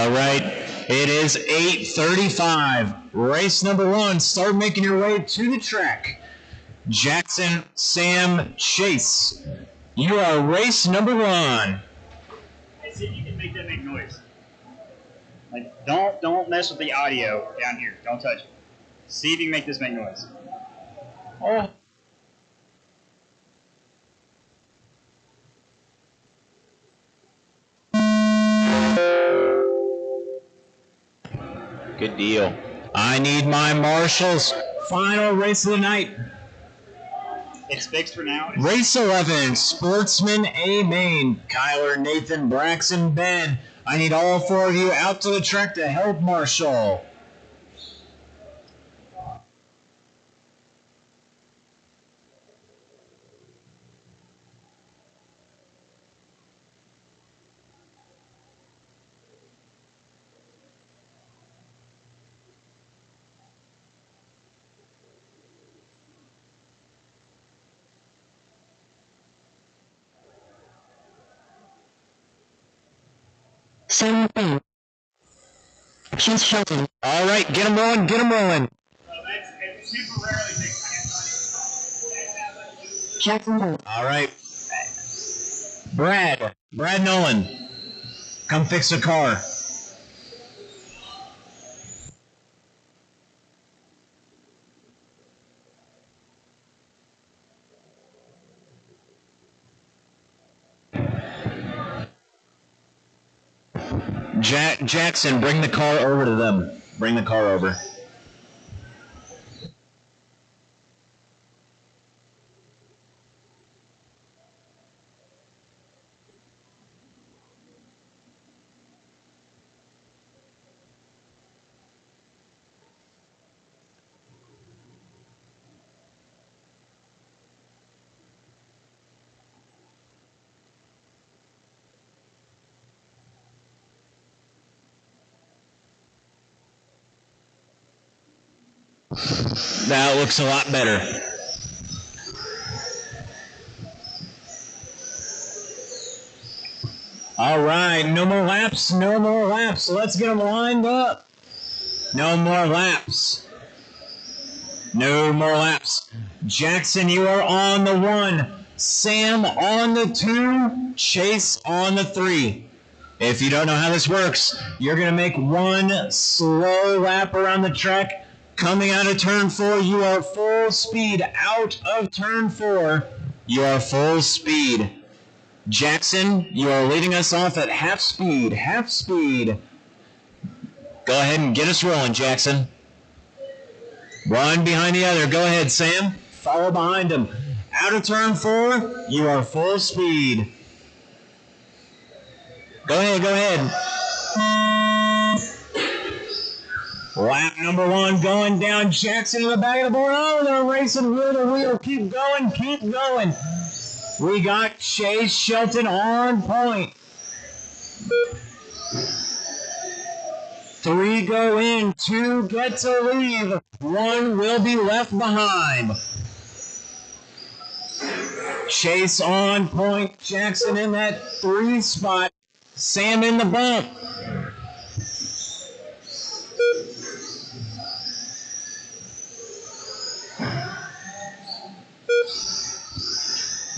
All right, it is 8:35. Race number 1. Start making your way to the track. Jackson, Sam, Chase. You are race number 1. Hey, see if you can make that make noise. Like, don't mess with the audio down here. Don't touch it. See if you can make this make noise. Oh. Good deal. I need my marshals. Final race of the night. It's fixed for now. Race 11, Sportsman A Main. Kyler, Nathan, Braxton, Ben. I need all 4 of you out to the track to help marshal. Sam Brown. Chase Shelton. All right, get them rolling, get them rolling. It's temporarily fixed. Jackson Hole. All right. Brad Nolan, come fix the car. Jackson, bring the car over to them. Bring the car over. That looks a lot better. All right, no more laps, no more laps. Let's get them lined up. No more laps. No more laps. Jackson, you are on the 1. Sam on the 2. Chase on the 3. If you don't know how this works, you're going to make 1 slow lap around the track. Coming out of turn 4, you are full speed. Out of turn 4, you are full speed. Jackson, you are leading us off at half speed. Half speed. Go ahead and get us rolling, Jackson. One behind the other. Go ahead, Sam. Follow behind him. Out of turn 4, you are full speed. Go ahead, go ahead. Lap number 1 going down. Jackson in the back of the board. Oh, they're racing wheel to wheel. Keep going, keep going. We got Chase Shelton on point. 3 go in, 2 get to leave. 1 will be left behind. Chase on point. Jackson in that 3 spot. Sam in the bump.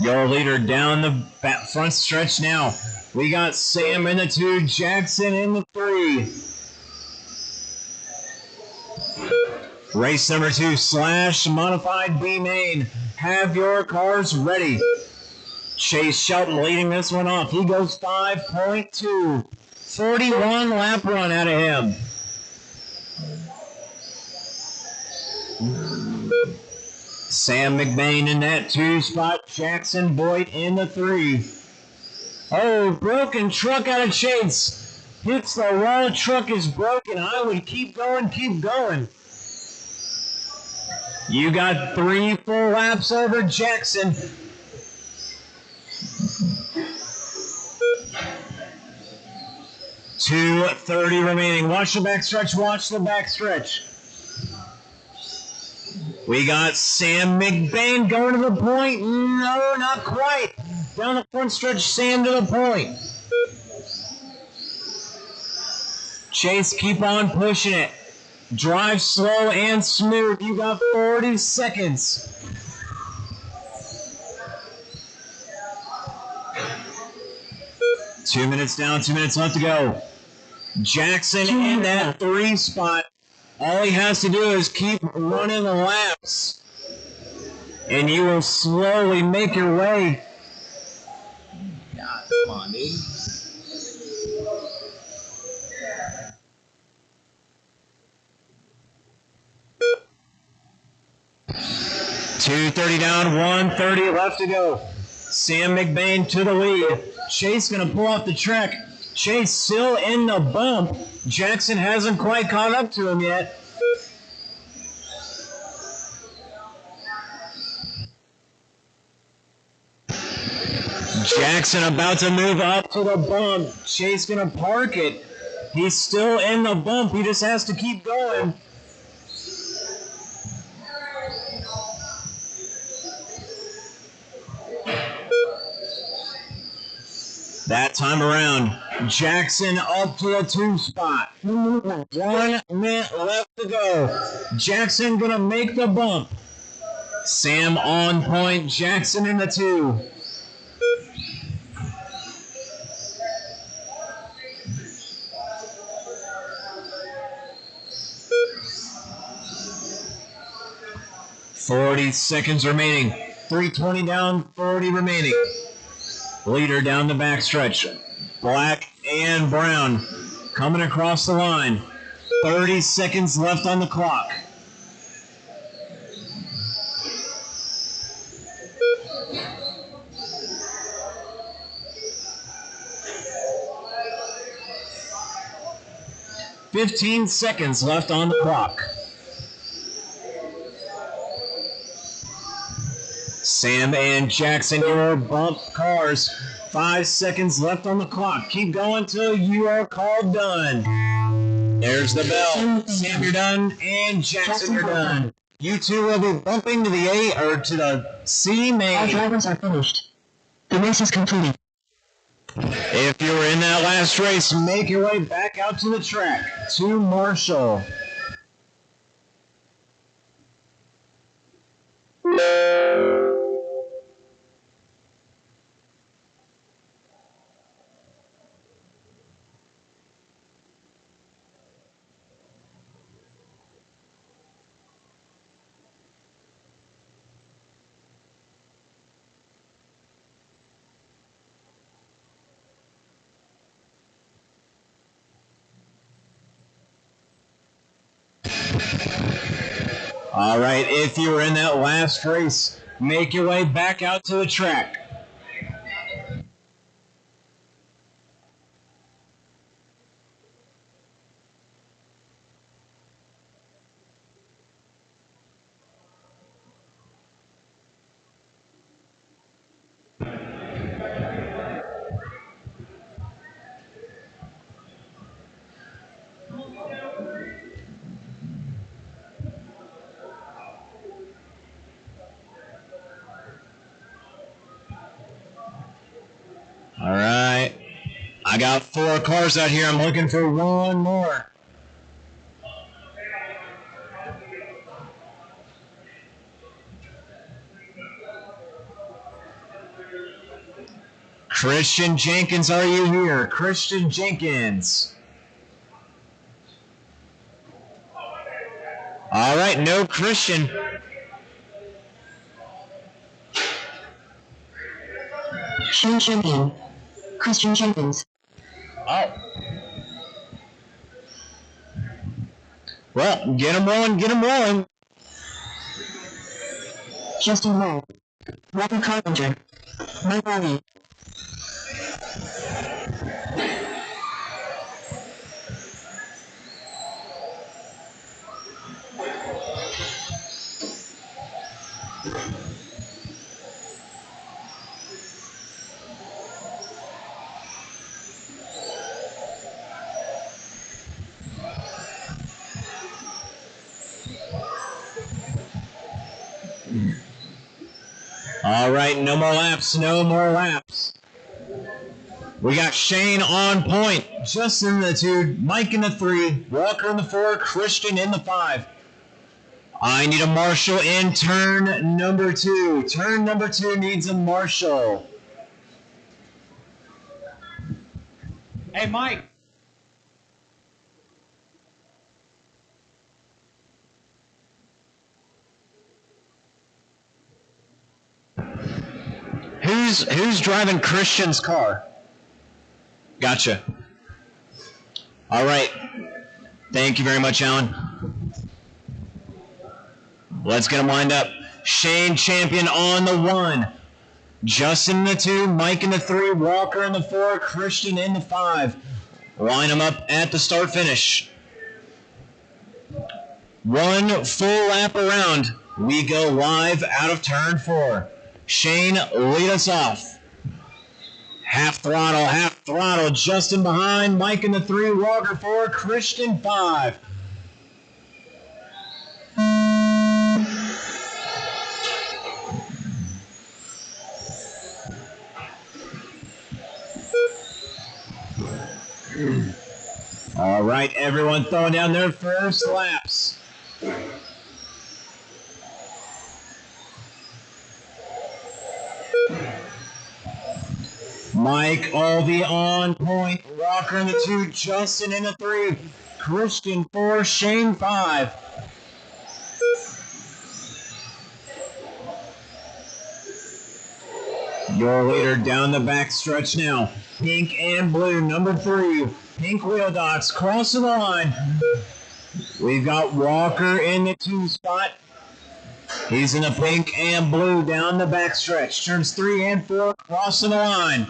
Your leader down the front stretch now. We got Sam in the 2, Jackson in the 3. Race number 2, Slash Modified B Main. Have your cars ready. Chase Shelton leading this one off. He goes 5.2. 41 lap run out of him. Sam McBain in that 2 spot. Jackson Boyd in the 3. Oh, broken truck out of Chase. Hits the wall. Truck is broken. I would keep going, keep going. You got 3 full laps over Jackson. .230 remaining. Watch the backstretch. Watch the backstretch. We got Sam McBain going to the point. No, not quite. Down the front stretch, Sam to the point. Chase, keep on pushing it. Drive slow and smooth. You got 40 seconds. Two minutes down, 2 minutes left to go. Jackson in that 3 spot. All he has to do is keep running the laps, and you will slowly make your way. God, come on, dude. $2:30 down, 1:30 left to go. Sam McBain to the lead. Chase going to pull off the track. Chase still in the bump. Jackson hasn't quite caught up to him yet. Jackson about to move up to the bump. Chase going to park it. He's still in the bump. He just has to keep going. That time around, Jackson up to the 2 spot. 1 minute left to go. Jackson gonna make the bump. Sam on point, Jackson in the 2. $40 seconds remaining. 3:20 down, 40 remaining. Leader down the backstretch. Black and brown coming across the line. 30 seconds left on the clock. $15 seconds left on the clock. Sam and Jackson, your bump cars. 5 seconds left on the clock. Keep going till you are called done. There's the bell. Sam, you're done, and Jackson, you're done. You two will be bumping to the A or to the C main. All drivers are finished. The race is completed. If you were in that last race, make your way back out to the track to Marshall. All right, if you were in that last race, make your way back out to the track. All right. I got 4 cars out here. I'm looking for 1 more. Christian Jenkins, are you here? Christian Jenkins. All right, no Christian. Show champion. Christian Jenkins. Oh. Well, get him rolling, get him rolling. Justin Moore. Robert Carpenter. Mike Riley. All right, no more laps, no more laps. We got Shane on point, Justin in the 2, Mike in the 3, Walker in the 4, Christian in the 5. I need a marshal in turn number 2. Turn number 2 needs a marshal. Hey, Mike. Who's driving Christian's car? Gotcha. All right. Thank you very much, Alan. Let's get him lined up. Shane Champion on the 1. Justin in the 2, Mike in the 3, Walker in the 4, Christian in the 5. Line them up at the start finish. 1 full lap around. We go live out of turn 4. Shane, lead us off. Half throttle, Justin behind, Mike in the 3, Walker 4, Christian 5. All right, everyone throwing down their first laps. Mike Alvey on point, Walker in the 2, Justin in the 3, Christian 4, Shane 5. Your leader down the back stretch now. Pink and blue, number 3. Pink wheel dots crossing the line. We've got Walker in the 2 spot. He's in the pink and blue down the back stretch. Turns 3 and 4 crossing the line.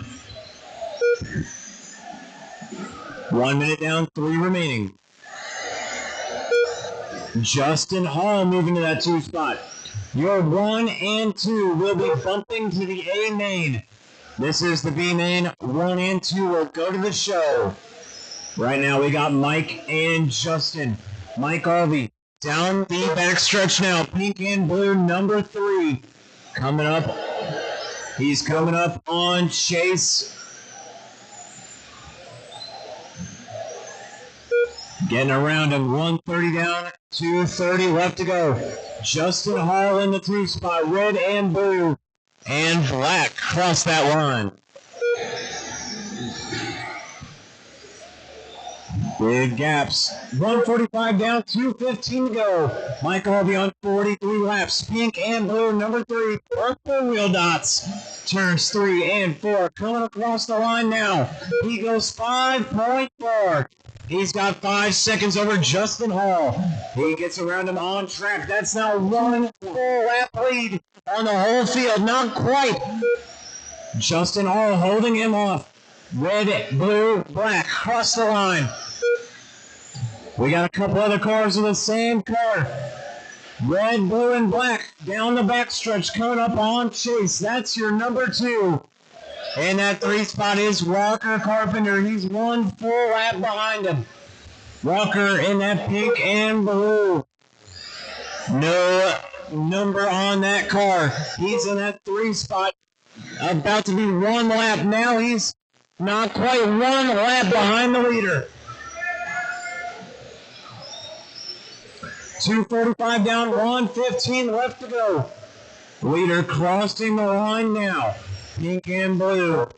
1 minute down, 3 remaining. Justin Hall moving to that 2 spot. Your 1 and 2 will be bumping to the A main. This is the B main. 1 and 2 will go to the show. Right now we got Mike and Justin. Mike Alvey down the backstretch now. Pink and blue, number 3. Coming up. He's coming up on Chase. Getting around him. 130 down, 230 left to go. Justin Hall in the 2 spot. Red and blue and black cross that line. Big gaps. 145 down, 215 to go. Mike Alvey on 43 laps. Pink and blue, number 3. Purple wheel dots. Turns 3 and 4. Coming across the line now. He goes 5.4. He's got 5 seconds over Justin Hall. He gets around him on track. That's now 1 full lap lead on the whole field. Not quite. Justin Hall holding him off. Red, blue, black. Cross the line. We got a couple other cars in the same car. Red, blue, and black down the backstretch coming up on Chase. That's your number 2. And that 3 spot is Walker Carpenter. He's 1 full lap behind him. Walker in that pink and blue. No number on that car. He's in that 3 spot. About to be 1 lap. Now he's not quite 1 lap behind the leader. 245 down, 115 left to go. Leader crossing the line now. Pink and blue.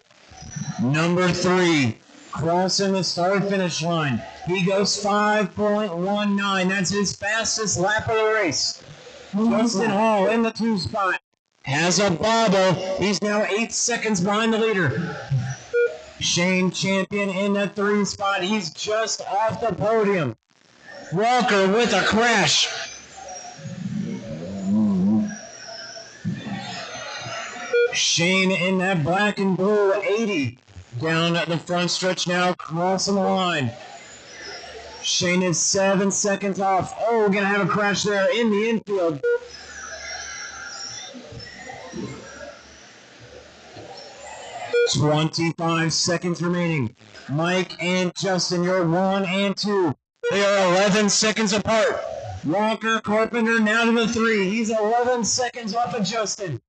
Number 3 crossing the start-finish line. He goes 5.19. That's his fastest lap of the race. Justin Hall in the 2 spot. Has a bobble. He's now 8 seconds behind the leader. Shane Champion in the 3 spot. He's just off the podium. Walker with a crash. Shane in that black and blue, 80. Down at the front stretch now, crossing the line. Shane is 7 seconds off. Oh, we're going to have a crash there in the infield. "25 seconds remaining. Mike and Justin, you're 1 and 2. They are 11 seconds apart. Walker Carpenter now to the 3. He's 11 seconds off of Justin.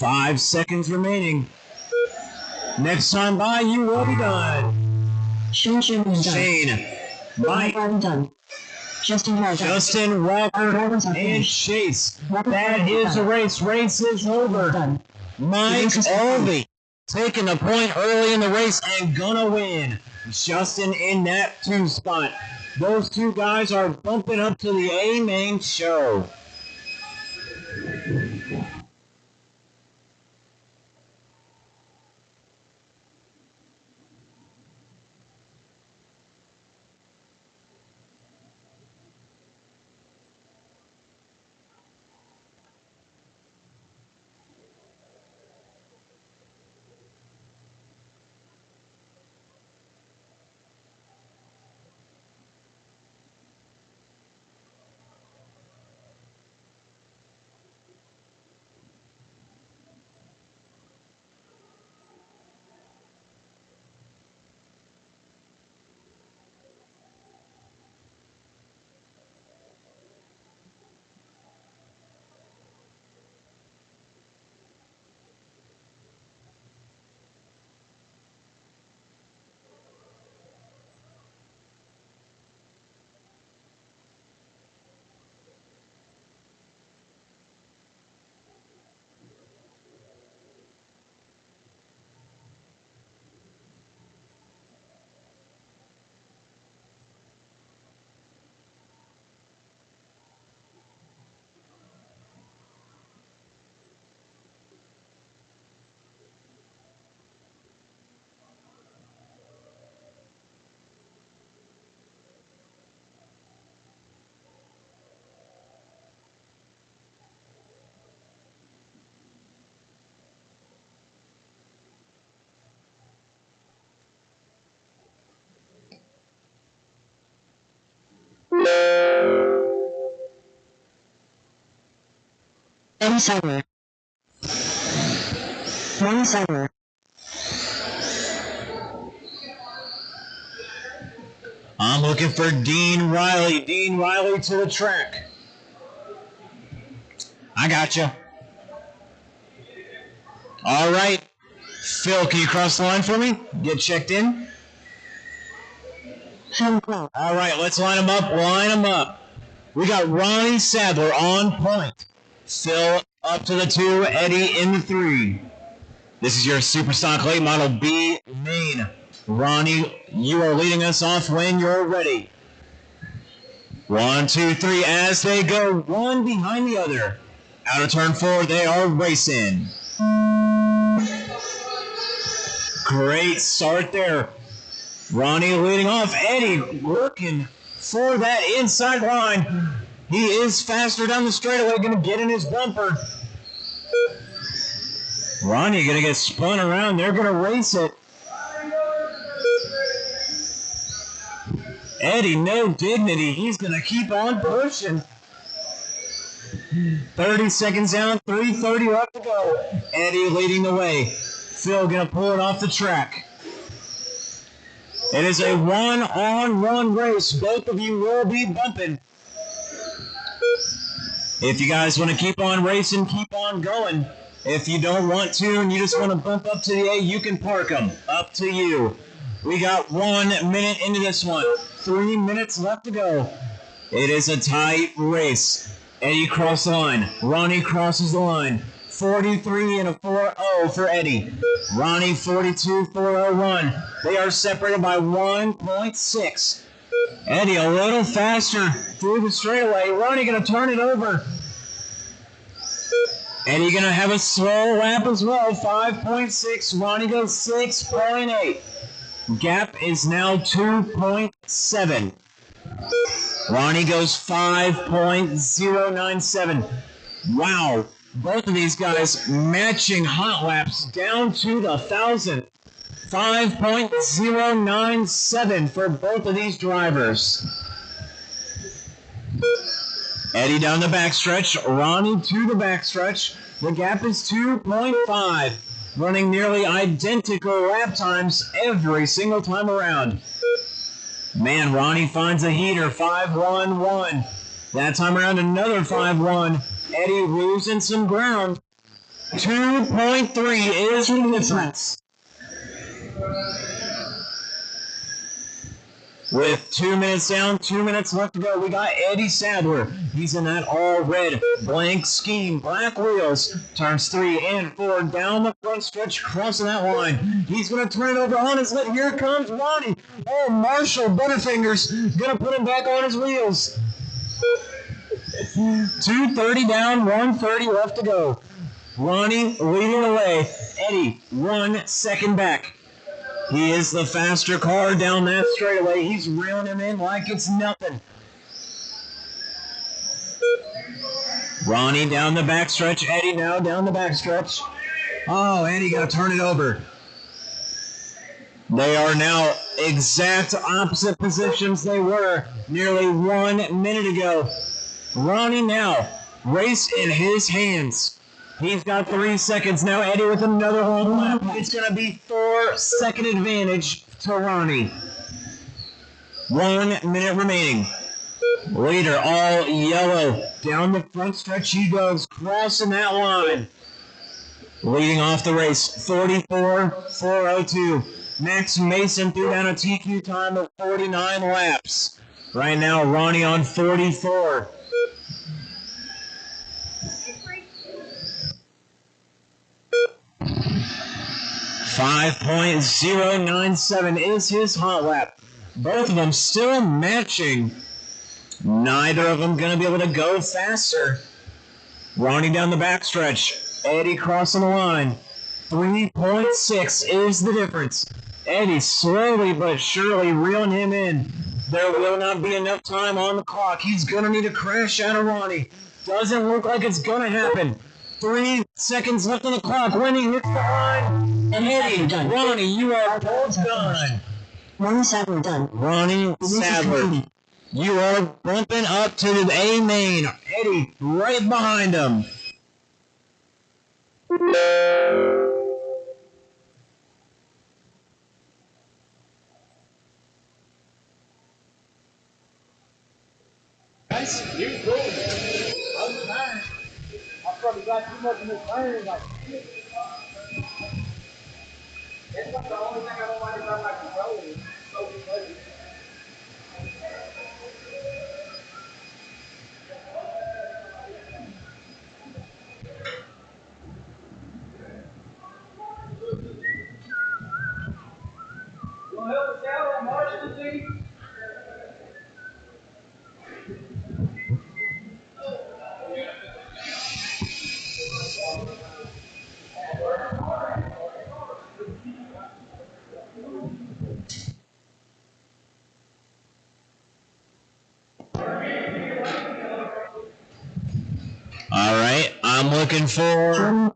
5 seconds remaining. Next time by, you will be done. Shane is done. Shane, Mike, I'm done. Justin has done. Justin, Walker, and Chase. That is the race. Race is over. Done. Mike Olvey taking the point early in the race and gonna win. Justin in that 2 spot. Those 2 guys are bumping up to the A main show. One summer. One summer. I'm looking for Dean Riley. Dean Riley to the track. I gotcha. All right. Phil, can you cross the line for me? Get checked in. All right, let's line them up. Line them up. We got Ronnie Sadler on point. Phil up to the 2, Eddie in the 3. This is your Superstock Late Model B main. Ronnie, you are leading us off when you're ready. 1, 2, 3 as they go, one behind the other. Out of turn 4, they are racing. Great start there. Ronnie leading off. Eddie working for that inside line. He is faster down the straightaway, going to get in his bumper. Ronnie going to get spun around. They're going to race it. Eddie, no dignity. He's going to keep on pushing. 30 seconds down, 3:30 left to go. Eddie leading the way. Phil going to pull it off the track. It is a one-on-one race. Both of you will be bumping. If you guys want to keep on racing, keep on going. If you don't want to and you just want to bump up to the A, you can park them. Up to you. We got 1 minute into this one. 3 minutes left to go. It is a tight race. Eddie crossed the line. Ronnie crosses the line. 43 and a 4-0 for Eddie. Ronnie 42.401. They are separated by 1.6. Eddie a little faster through the straightaway. Ronnie going to turn it over. Eddie going to have a slow lap as well. 5.6. Ronnie goes 6.8. Gap is now 2.7. Ronnie goes 5.097. Wow. Both of these guys matching hot laps down to the 1,000. 5.097 for both of these drivers. Eddie down the backstretch, Ronnie to the backstretch. The gap is 2.5, running nearly identical lap times every single time around. Man, Ronnie finds a heater, 5.11. That time around, another 5.1. Eddie losing some ground. 2.3 is the difference. With 2 minutes down, 2 minutes left to go, we got Eddie Sadler. He's in that all-red blank scheme. Black wheels. Turns 3 and 4 down the front stretch, crossing that line. He's going to turn it over on his lip. Here comes Ronnie. Oh, Marshall Butterfingers going to put him back on his wheels. 2:30 down, 1:30 left to go. Ronnie leading the way. Eddie 1 second back. He is the faster car down that straightaway. He's reeling him in like it's nothing. Ronnie down the backstretch. Eddie now down the backstretch. Oh, Eddie got to turn it over. They are now exact opposite positions they were nearly 1 minute ago. Ronnie now, race in his hands. He's got 3 seconds now. Eddie with another whole lap. It's going to be 4-second advantage to Ronnie. 1 minute remaining. Leader all yellow. Down the front stretch he goes, crossing that line. Leading off the race, 44.402. Max Mason threw down a TQ time of 49 laps. Right now, Ronnie on 44. .097 is his hot lap. Both of them still matching. Neither of them going to be able to go faster. Ronnie down the backstretch. Eddie crossing the line. 3.6 is the difference. Eddie slowly but surely reeling him in. There will not be enough time on the clock. He's going to need to crash out of Ronnie. Doesn't look like it's going to happen. 3 seconds left on the clock. When he hits the line, and Eddie, Ronnie, you are both done. Ronnie Sadler done. Ronnie Sadler, you are bumping up to the A main. Eddie right behind him. Guys, you're cool. I'm fine. I probably got too much in this iron. Like, that's not the only thing I don't like about my controller. It's so fuzzy. You want to help us out on Marshall team? All right, I'm looking for...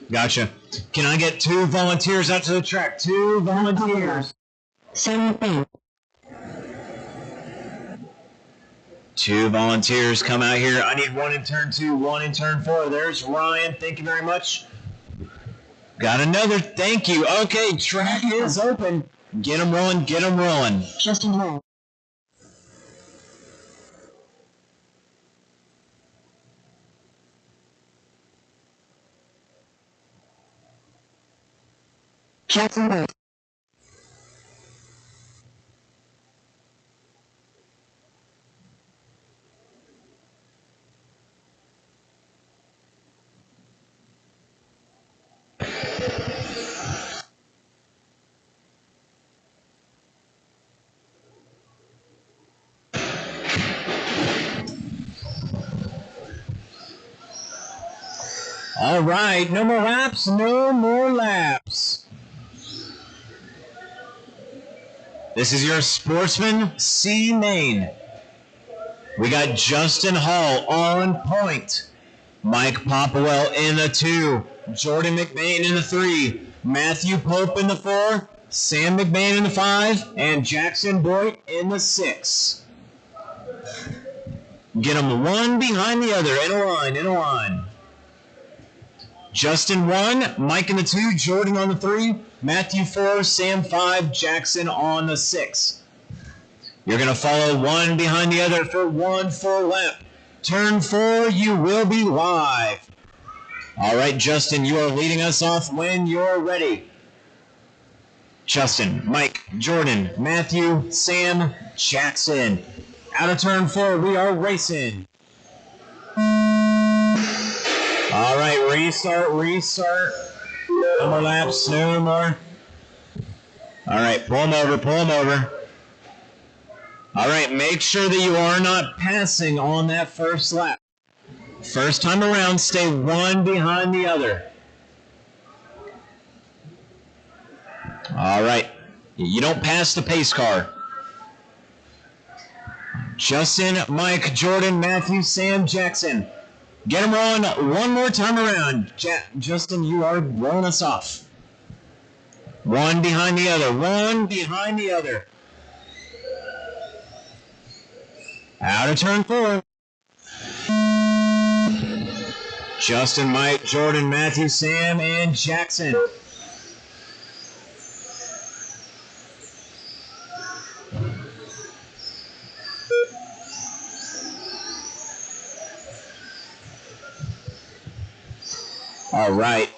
Gotcha. Can I get 2 volunteers out to the track? 2 volunteers. 2 volunteers come out here. I need 1 in turn 2, 1 in turn 4. There's Ryan. Thank you very much. Got another. Thank you. Okay, track is open. Get them rolling. Get them rolling. Justin Hall. Jackson Bird. All right, no more laps, no more laps. This is your Sportsman C main. We got Justin Hall on point. Mike Popwell in the 2. Jordan McBain in the 3. Matthew Pope in the 4. Sam McBain in the 5. And Jackson Boyd in the 6. Get them one behind the other, in a line, in a line. Justin 1, Mike in the 2, Jordan on the 3, Matthew 4, Sam 5, Jackson on the 6. You're going to follow one behind the other for 1 full lap. Turn 4, you will be live. All right, Justin, you are leading us off when you're ready. Justin, Mike, Jordan, Matthew, Sam, Jackson. Out of turn 4, we are racing. All right, restart. No more laps, no more. All right, pull them over. All right, make sure that you are not passing on that first lap. First time around, stay one behind the other. All right, you don't pass the pace car. Justin, Mike, Jordan, Matthew, Sam, Jackson. Get them rolling one more time around. Justin, you are rolling us off. One behind the other. Out of turn 4. Justin, Mike, Jordan, Matthew, Sam, and Jackson. All right.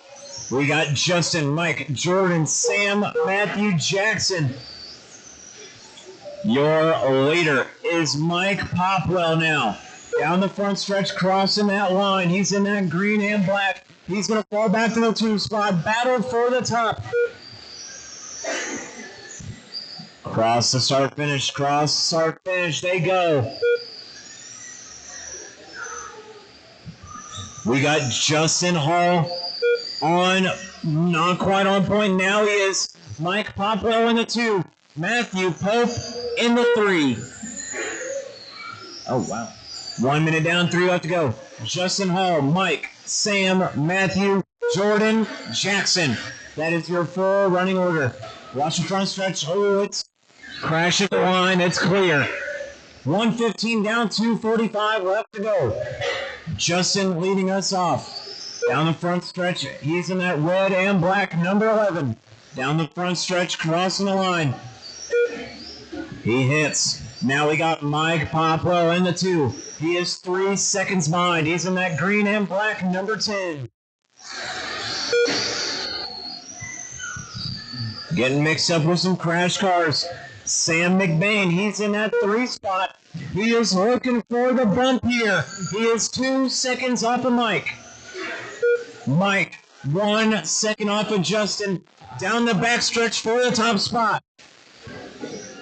We got Justin, Mike, Jordan, Sam, Matthew, Jackson. Your leader is Mike Popwell now. Down the front stretch, crossing that line. He's in that green and black. He's going to fall back to the 2 spot. Battle for the top. Cross the start finish. They go. We got Justin Hall on, not quite on point. Now he is. Mike Popwell in the 2. Matthew Pope in the 3. Oh, wow. 1 minute down, 3 left to go. Justin Hall, Mike, Sam, Matthew, Jordan, Jackson. That is your full running order. Watch the front stretch. Oh, it's crashing the line. It's clear. 1:15 down, 2:45 left to go. Justin leading us off. Down the front stretch, he's in that red and black, number 11. Down the front stretch, crossing the line. He hits. Now we got Mike Popwell in the 2. He is 3 seconds behind. He's in that green and black, number 10. Getting mixed up with some crash cars. Sam McBain, he's in that 3 spot. He is looking for the bump here. He is 2 seconds off of Mike. Mike, 1 second off of Justin. Down the backstretch for the top spot.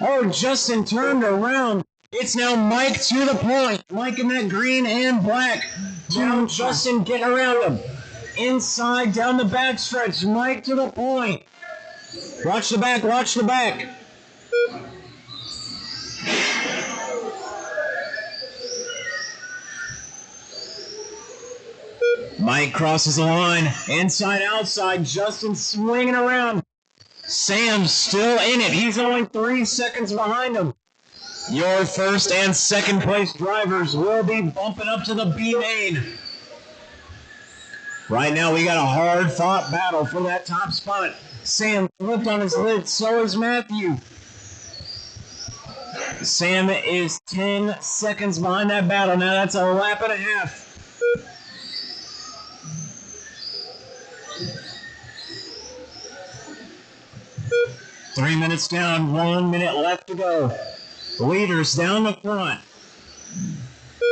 Oh, Justin turned around. It's now Mike to the point. Mike in that green and black. Now Justin getting around him. Inside, down the backstretch. Mike to the point. Watch the back. Mike crosses the line. Inside, outside. Justin swinging around. Sam's still in it. He's only 3 seconds behind him. Your first and second place drivers will be bumping up to the B main. Right now, we got a hard-fought battle for that top spot. Sam flipped on his lid. So is Matthew. Sam is 10 seconds behind that battle. Now that's a lap and a half. Three minutes down, 1 minute left to go. Leaders down the front.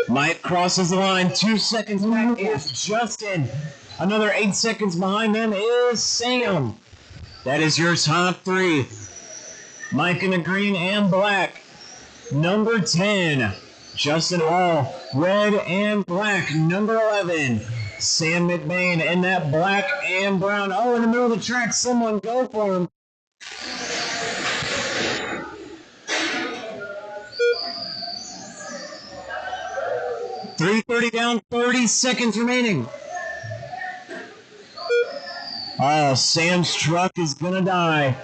Mike crosses the line. 2 seconds back is Justin. Another 8 seconds behind them is Sam. That is your top 3. Mike in the green and black. Number 10, Justin Hall. Red and black. Number 11, Sam McBain in that black and brown. Oh, in the middle of the track, someone go for him. .330 down, 30 seconds remaining. Oh, Sam's truck is gonna die.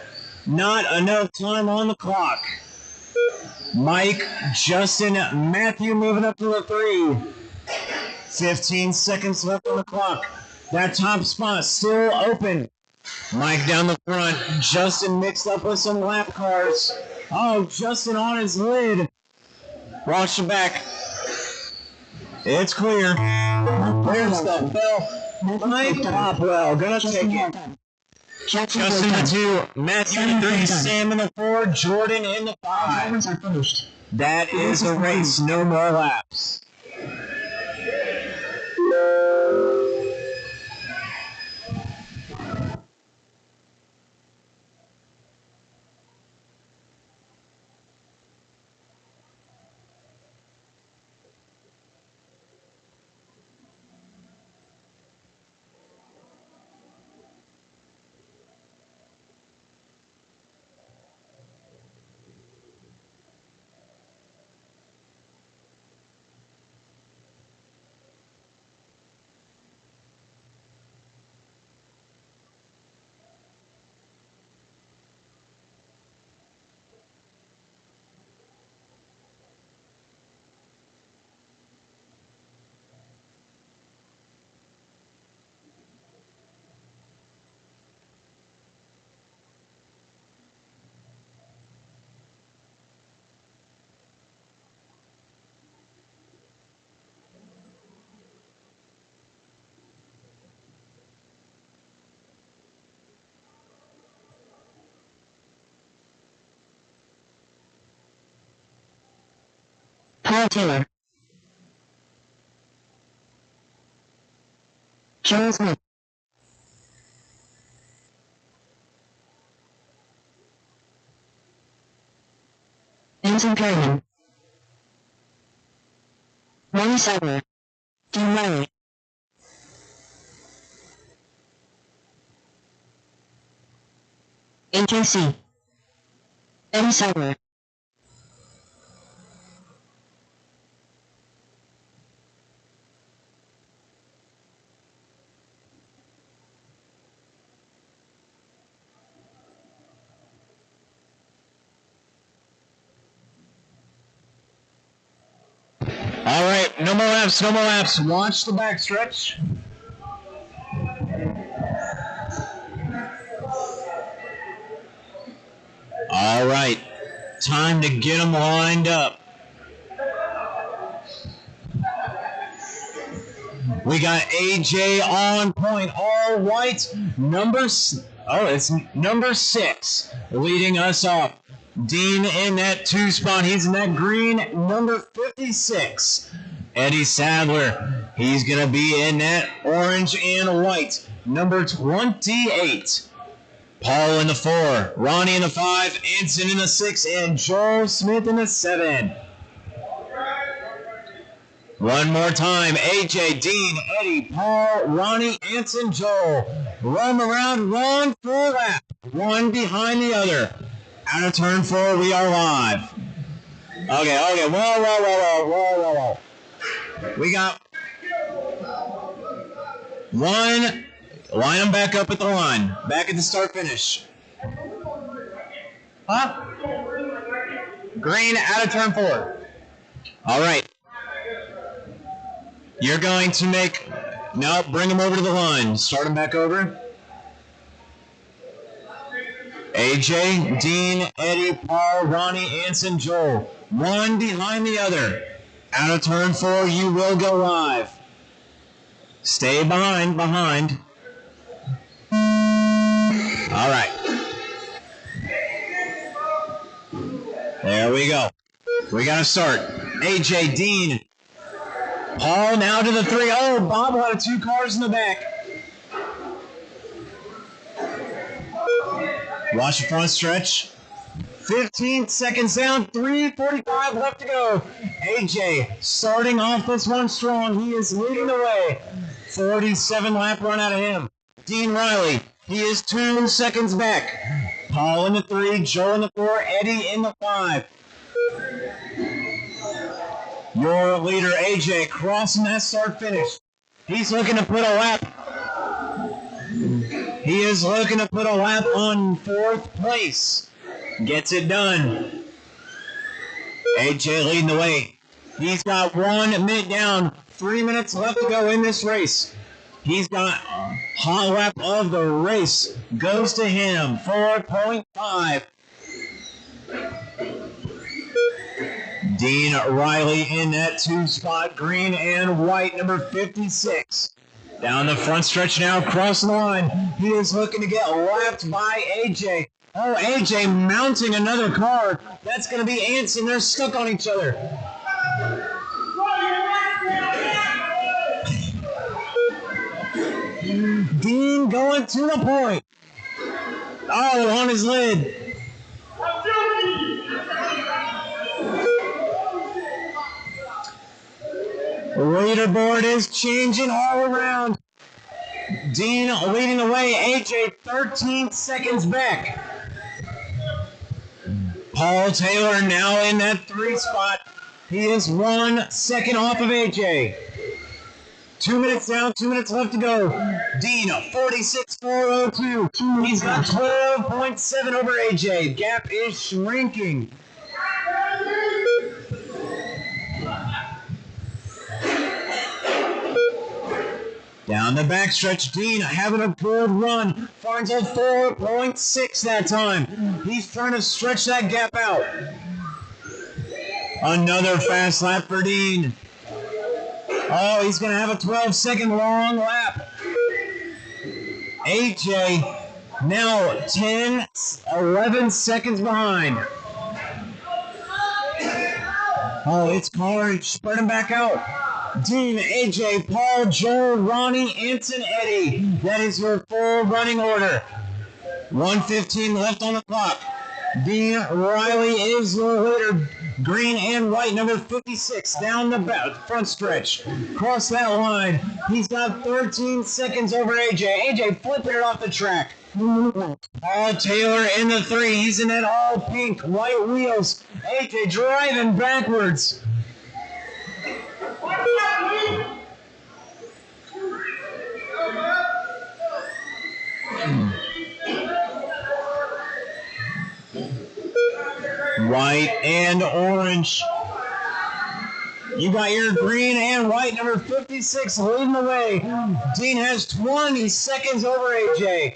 Not enough time on the clock. Mike, Justin, Matthew moving up to the 3. 15 seconds left on the clock. That top spot still open. Mike down the front. Justin mixed up with some lap cars. Oh, Justin on his lid. Watch the back. It's clear. There's the bell. Mike Popwell gonna take it. Justin the 2, Matthew in the 3, Sam in the 4, Jordan in the 5. That is a race. No more laps. Paul Taylor. Joel Smith. Anson Perryman. Ronnie Sauer. Dean Riley. AJC. Eddie Sauer. All right, no more laps, no more laps. Watch the backstretch. All right, time to get them lined up. We got AJ on point, all white. It's number 6 leading us off. Dean in that 2 spot. He's in that green, number 56. Eddie Sadler, he's going to be in that orange and white, number 28. Paul in the 4, Ronnie in the 5, Anson in the 6, and Joel Smith in the 7. One more time, AJ, Dean, Eddie, Paul, Ronnie, Anson, Joel. Roam around, one full lap, one behind the other. Out of turn 4, we are live. Okay, whoa. We got one. Line them back up at the line. Back at the start-finish. Huh? Green out of turn 4. All right. You're going to make... No, bring them over to the line. Start them back over. AJ, Dean, Eddie, Paul, Ronnie, Anson, Joel. One behind the other. Out of turn 4, you will go live. Stay behind. All right. There we go. We got to start. AJ, Dean, Paul now to the 3. Oh, Bob had 2 cars in the back. Watch the front stretch. 15 seconds down, 3:45 left to go. AJ starting off this one strong. He is leading the way. 47 lap run out of him. Dean Riley, he is 2 seconds back. Paul in the 3, Joe in the 4, Eddie in the 5. Your leader, AJ, crossing that start finish. He's looking to put a lap. He is looking to put a lap on 4th place. Gets it done. AJ leading the way. He's got 1 minute down. 3 minutes left to go in this race. He's got hot lap of the race. Goes to him. 4.5. Dean Riley in that 2 spot. Green and white, number 56. Down the front stretch now, across the line. He is looking to get lapped by AJ. Oh, AJ mounting another car. That's going to be Anson. They're stuck on each other. Dean going to the point. Oh, on his lid. The leaderboard is changing all around. Dean leading the way. AJ 13 seconds back. Paul Taylor now in that 3 spot. He is 1 second off of AJ. 2 minutes down, 2 minutes left to go. Dean, 46.402. He's got 12.7 over AJ. Gap is shrinking. Down the backstretch, Dean having a good run. Finds a 4.6 that time. He's trying to stretch that gap out. Another fast lap for Dean. Oh, he's going to have a 12-second long lap. AJ now 10, 11 seconds behind. Oh, it's Carnage spreading back out. Dean, AJ, Paul, Joe, Ronnie, Anson, Eddie. That is your full running order. 1:15 left on the clock. Dean Riley is your leader. Green and white, number 56, down the front stretch. Cross that line. He's got 13 seconds over AJ. AJ flipping it off the track. Paul Taylor in the 3. He's in that all pink, white wheels. AJ driving backwards. White and orange. You got your green and white, number 56, leading the way. Dean has 20 seconds over AJ.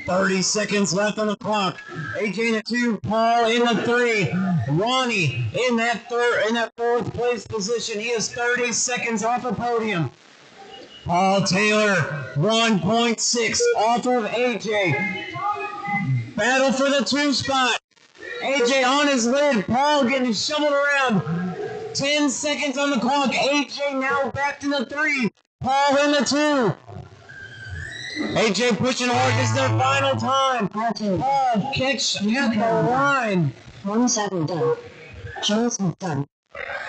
30 seconds left on the clock. AJ in the 2, Paul in the 3. Ronnie in that 4th place position. He is 30 seconds off the podium. Paul Taylor, 1.6 off of AJ. Battle for the 2 spot. AJ on his lid. Paul getting shoveled around. 10 seconds on the clock. AJ now back to the 3. Paul in the 2. AJ pushing hard. This is their final time. Paul catch at the line. 1 second done. Jones done.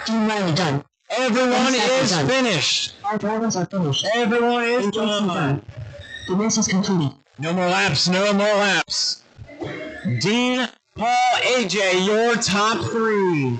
Dean Riley done. Everyone is finished. Our drivers are finished. Everyone is done. The race is completed. No more laps. No more laps. Dean, Paul, AJ, your top 3.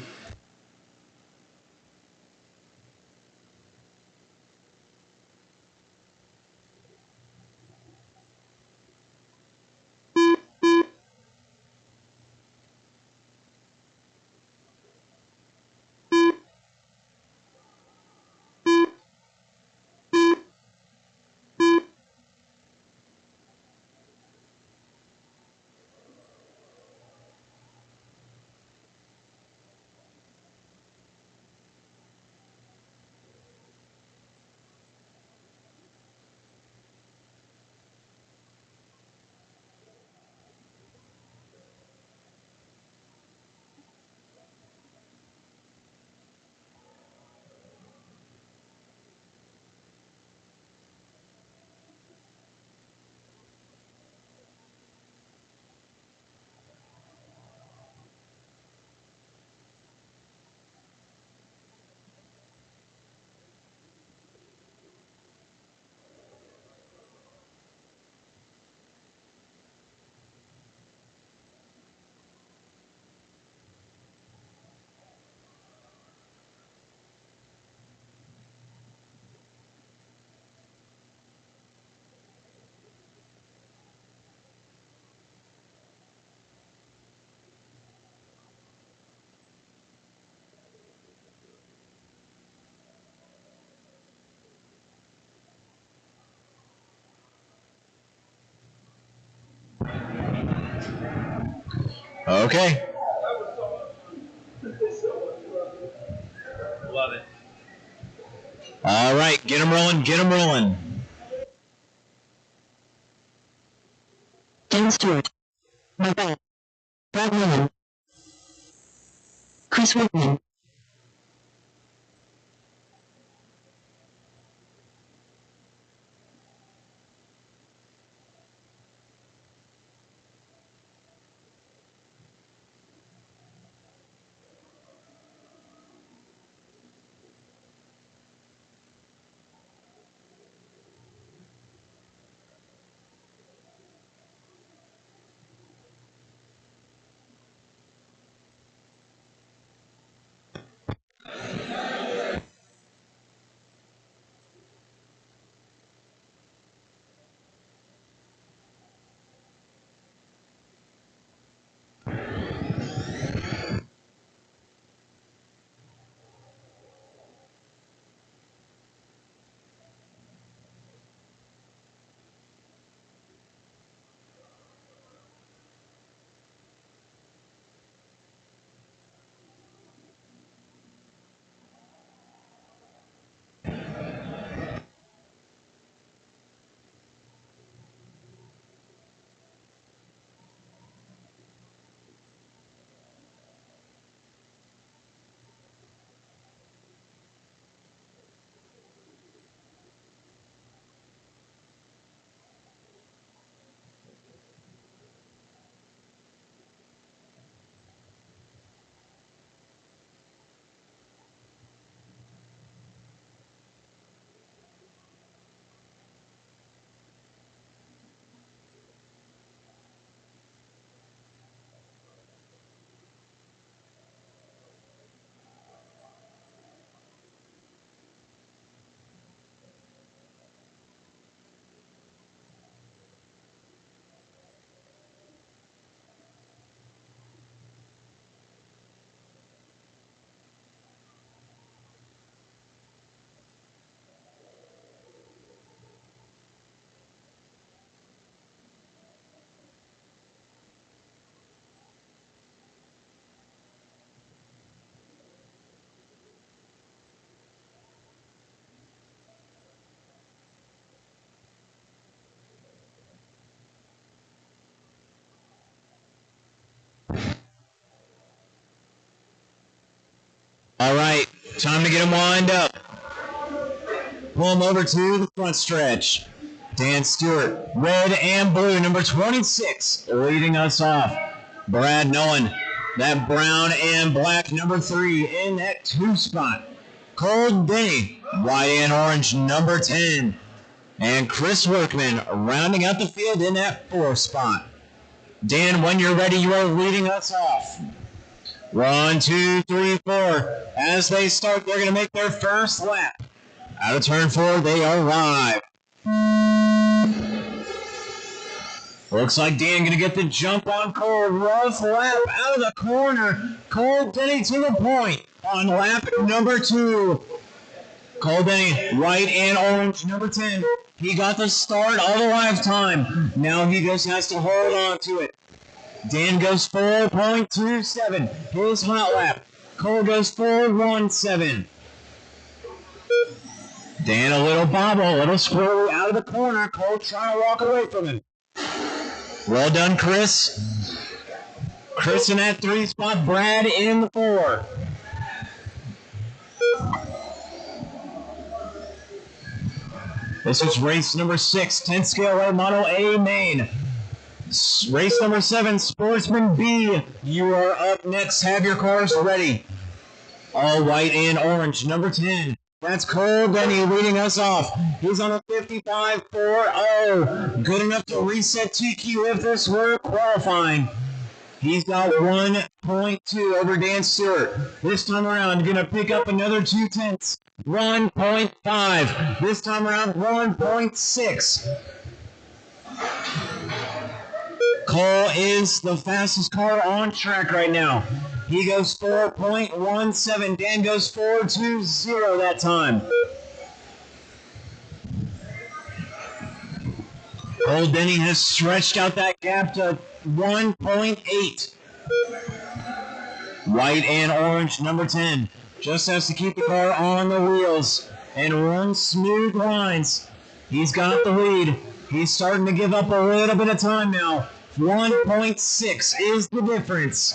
Okay. rolling, get them rolling. Dan Stewart, Mike Bell, Brad Williams, Chris Workman. All right, time to get them lined up. Pull them over to the front stretch. Dan Stewart, red and blue, number 26, leading us off. Brad Nolan, that brown and black, number 3, in that 2 spot. Cole Denny, white and orange, number 10. And Chris Workman rounding out the field in that 4 spot. Dan, when you're ready, you are leading us off. 1, 2, 3, 4. As they start, they're going to make their first lap. Out of turn 4, they arrive. Looks like Dan going to get the jump on Cole. Rough lap out of the corner. Cole Denny to the point on lap number 2. Cole Denny, white and orange, number 10. He got the start of a lifetime. Now he just has to hold on to it. Dan goes 4.27, his hot lap. Cole goes 4.17. Dan a little bobble, a little squirrely out of the corner. Cole trying to walk away from him. Well done, Chris. Chris in that 3 spot, Brad in the 4. This is race number 6, 10 scale A Model A main. Race number 7, Sportsman B. You are up next. Have your cars ready. All white and orange, number 10. That's Cole Denny leading us off. He's on a 55.40. Good enough to reset TQ if this were qualifying. He's got 1.2 over Dan Stewart. This time around, going to pick up another 0.2. 1.5. This time around, 1.6. Cole is the fastest car on track right now. He goes 4.17. Dan goes 4.20 that time. Cole Denny has stretched out that gap to 1.8. White and orange, number 10. Just has to keep the car on the wheels. and run smooth lines. He's got the lead. He's starting to give up a little bit of time now. 1.6 is the difference.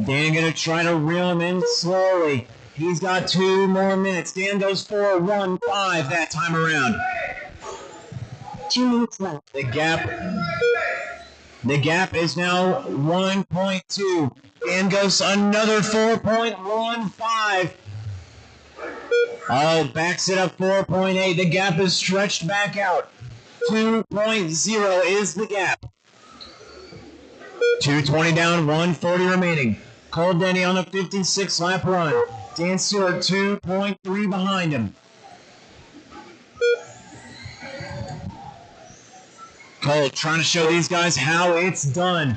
Dan gonna try to reel him in slowly. He's got 2 more minutes. Dan goes for 1.5 that time around. 2 minutes left. The gap is now 1.2. Dan goes another 4.15. Oh, backs it up 4.8. The gap is stretched back out. 2.0 is the gap. 2:20 down, 1:40 remaining. Cole Denny on the 56-lap run. Dan Stewart 2.3 behind him. Cole trying to show these guys how it's done.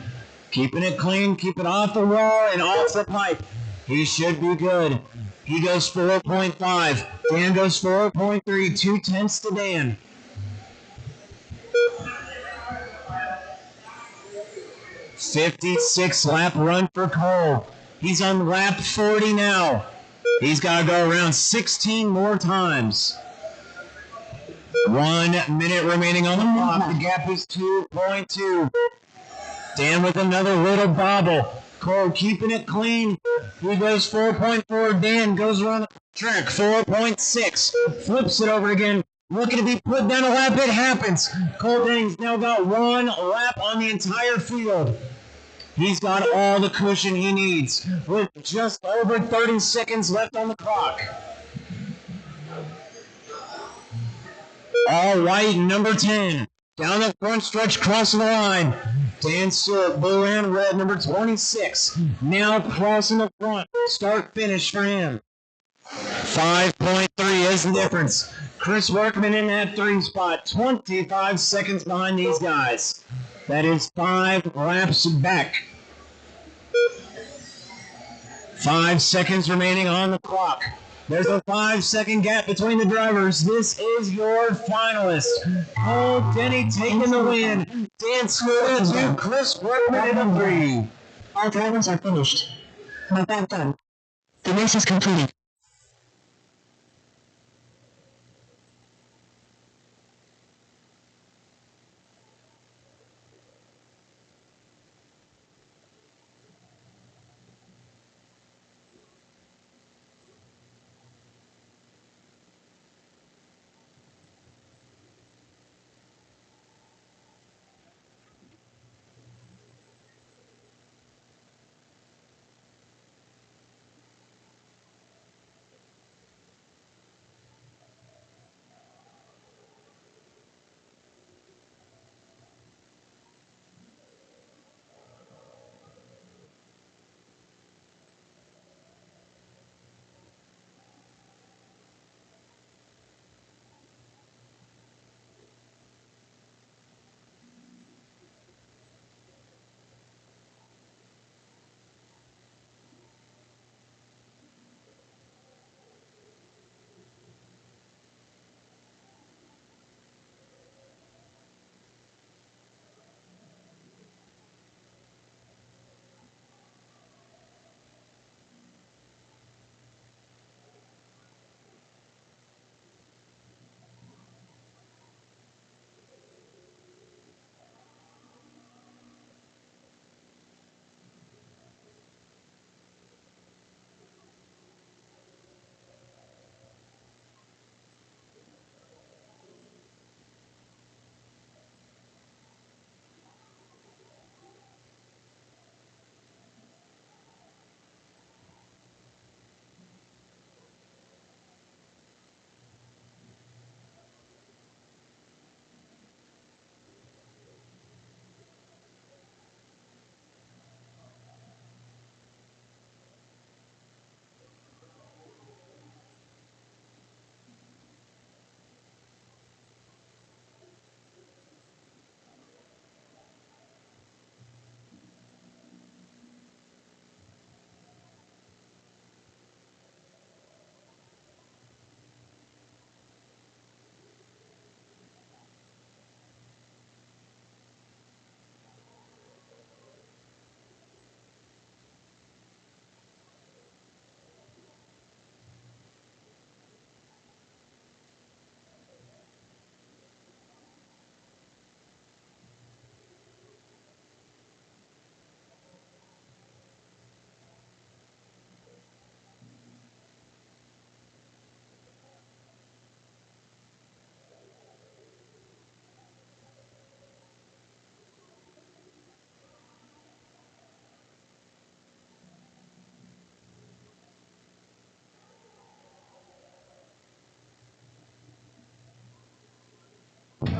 Keeping it clean, keep it off the wall and off the pipe. He should be good. He goes 4.5. Dan goes 4.3. 2/10 to Dan. "56-lap run for Cole. He's on lap 40 now. He's got to go around 16 more times. 1 minute remaining on the clock. The gap is 2.2. Dan with another little bobble. Cole keeping it clean. He goes 4.4. Dan goes around the track. 4.6. Flips it over again. Looking to be put down a lap. It happens. Cole Denny's now got 1 lap on the entire field. He's got all the cushion he needs with just over 30 seconds left on the clock. All right, number 10. Down the front stretch, crossing the line. Dan Stewart, blue and red, number 26. Now crossing the front. Start finish for him. 5.3 is the difference. Chris Workman in that 3 spot. 25 seconds behind these guys. That is 5 laps back. 5 seconds remaining on the clock. There's a 5-second gap between the drivers. This is your finalist. Cole Denny taking the win. Dan Stewart in 2, Chris Workman in a 3. All drivers are finished. My back done. The race is completed.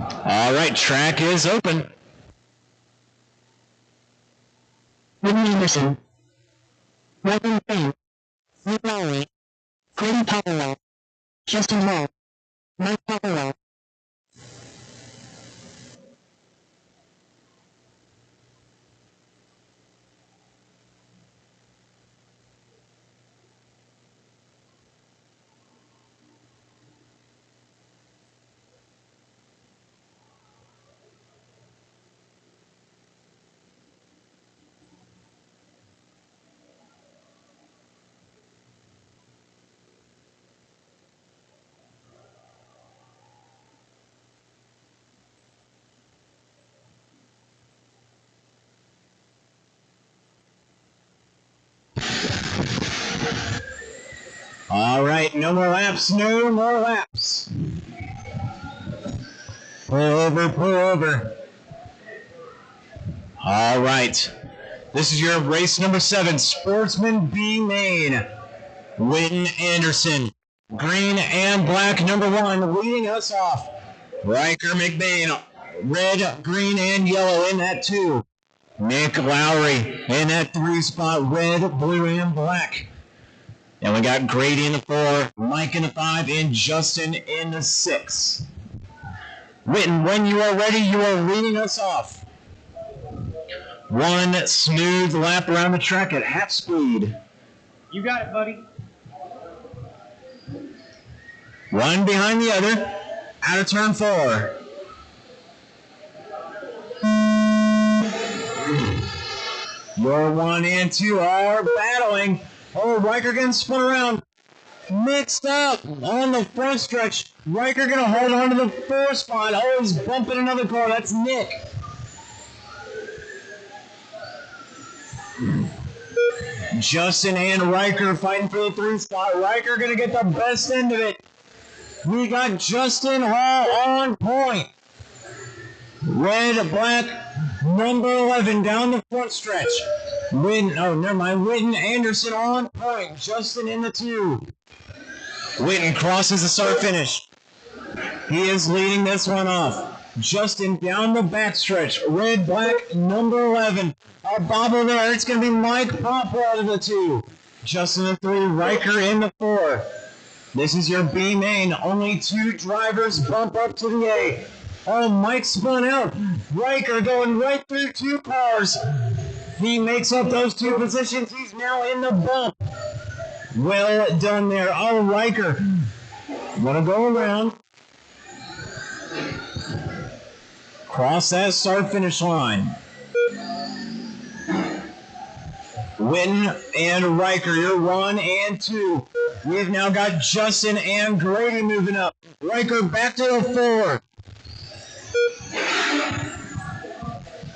All right, track is open. Whitney Anderson, Ryan Fink, Nick Lowry, Grady Powell, Justin Hall, Mike Powell. All right, no more laps, no more laps. Pull over, pull over. All right. This is your race number 7, Sportsman B Main. Wynton Anderson, green and black, number 1, leading us off. Riker McBain, red, green, and yellow in that 2. Nick Lowry in that 3 spot, red, blue, and black. And we got Grady in the 4, Mike in the 5, and Justin in the 6. Wynton, when you are ready, you are leading us off. 1 smooth lap around the track at half speed. You got it, buddy. 1 behind the other, out of turn 4. Your 1 and 2 are battling. Oh, Riker getting spun around. Mixed up on the front stretch. Riker gonna hold on to the 4 spot. Oh, he's bumping another car. That's Nick. Justin and Riker fighting for the 3 spot. Riker gonna get the best end of it. We got Justin Hall on point. Red, black, number 11 down the front stretch. Wynton Anderson on point. Justin in the 2. Wynton crosses the start finish. He is leading this one off. Justin down the backstretch. Red, black, number 11. A bobble there. It's going to be Mike Popper out of the 2. Justin in the 3. Riker in the 4. This is your B main. Only 2 drivers bump up to the A. Oh, Mike spun out. Riker going right through 2 cars. He makes up those 2 positions. He's now in the bump. Well done there. Oh, Riker. Want to go around. Cross that start-finish line. Wynton and Riker, you're 1 and 2. We've now got Justin and Grady moving up. Riker back to the 4.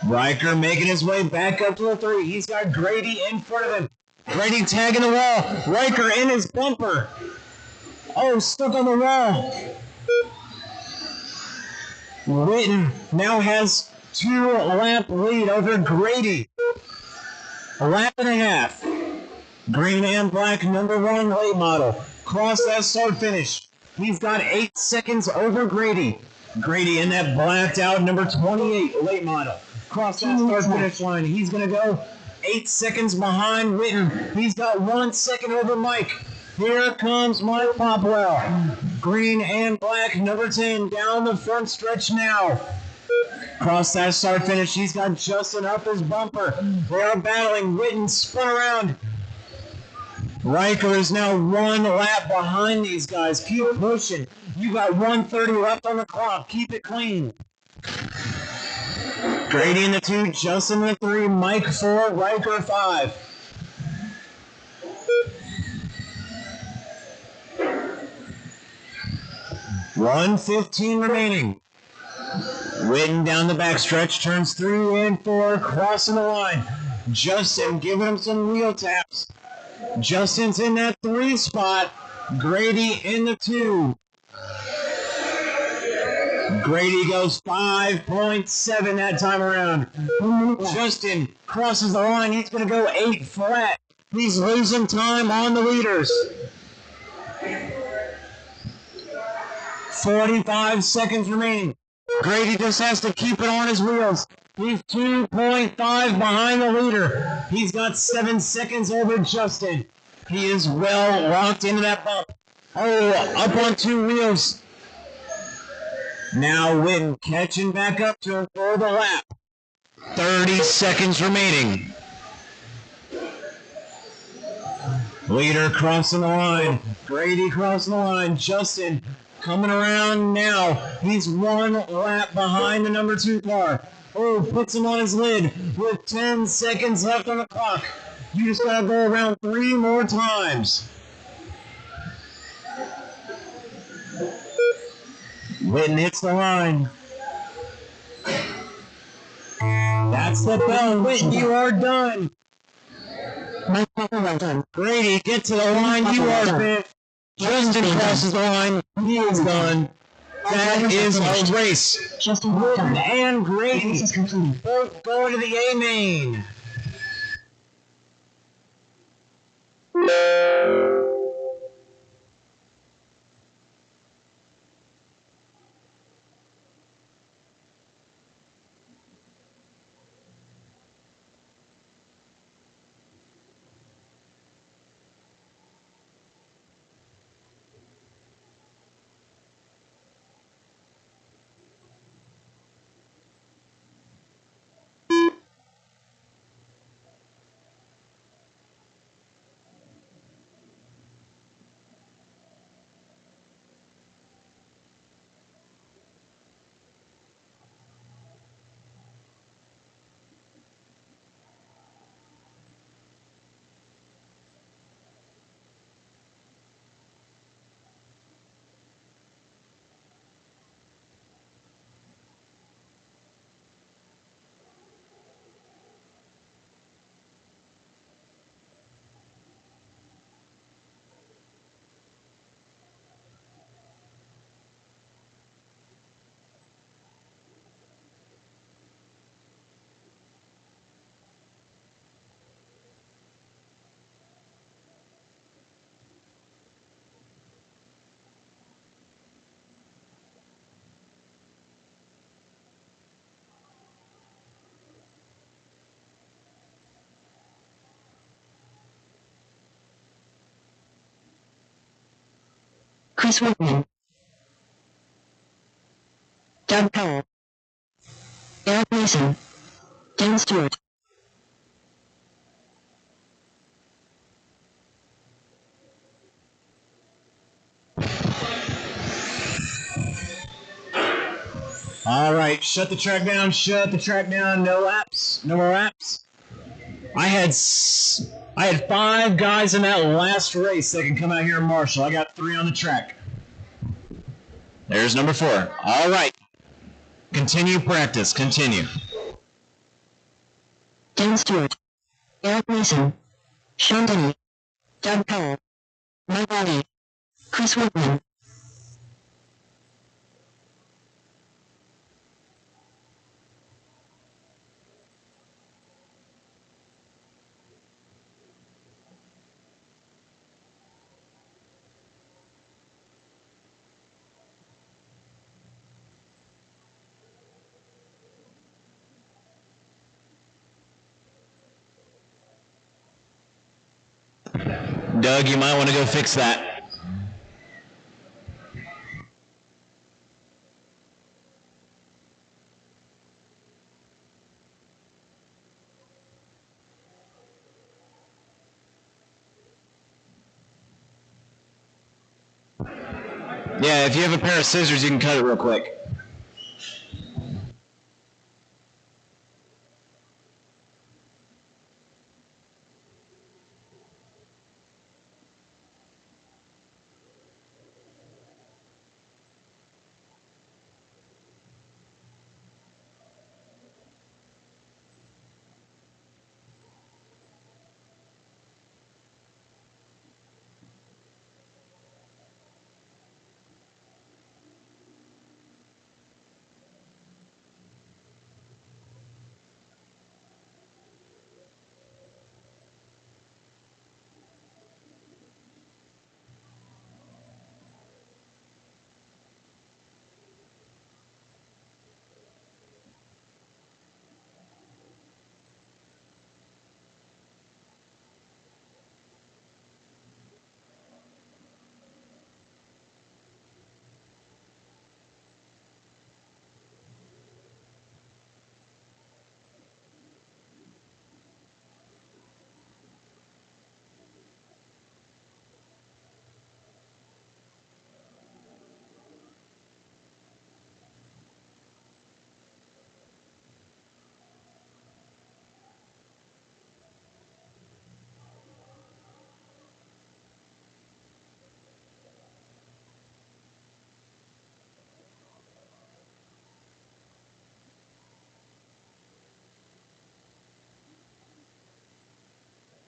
Riker making his way back up to the 3. He's got Grady in front of him. Grady tagging the wall. Riker in his bumper. Oh, stuck on the wall. Wynton now has 2 lap lead over Grady. A lap and a half. Green and black, number 1 late model. Cross that start finish. He's got 8 seconds over Grady. Grady in that blacked out number 28 late model. Cross that start finish line. He's going to go 8 seconds behind Wynton. He's got 1 second over Mike. Here comes Mike Popwell. Green and black, number 10, down the front stretch now. Cross that start finish. He's got Justin up his bumper. They are battling. Wynton spun around. Riker is now 1 lap behind these guys. Keep pushing. You got 1:30 left on the clock. Keep it clean. Grady in the 2, Justin in the 3, Mike 4, Riker 5. $1:15 remaining. Wynton down the backstretch, turns 3 and 4, crossing the line. Justin giving him some wheel taps. Justin's in that 3 spot. Grady in the 2. Grady goes 5.7 that time around. Justin crosses the line. He's going to go 8 flat. He's losing time on the leaders. 45 seconds remaining. Grady just has to keep it on his wheels. He's 2.5 behind the leader. He's got 7 seconds over Justin. He is well locked into that bump. Oh, up on 2 wheels. Now Witten catching back up to him for the lap. 30 seconds remaining. Leader crossing the line. Grady crossing the line. Justin coming around now. He's 1 lap behind the number 2 car. Oh, puts him on his lid with 10 seconds left on the clock. You just gotta go around 3 more times. Witten hits the line. That's the bell. Witten, you are done. Grady, get to the line. You are fifth. Justin crosses the line. He is done. That is a race. Witten and Grady both going to the A main. Chris Whitman, Doug Powell, Eric Mason, Dan Stewart. All right, shut the track down. Shut the track down. No laps. No more laps. I had 5 guys in that last race that can come out here and marshal. I got 3 on the track. There's number 4. All right. Continue practice. Continue. Dan Stewart, Eric Mason, Sean Denny, Doug Powell, Mike Riley, Chris Whitman. Doug, you might want to go fix that. Yeah, if you have a pair of scissors, you can cut it real quick.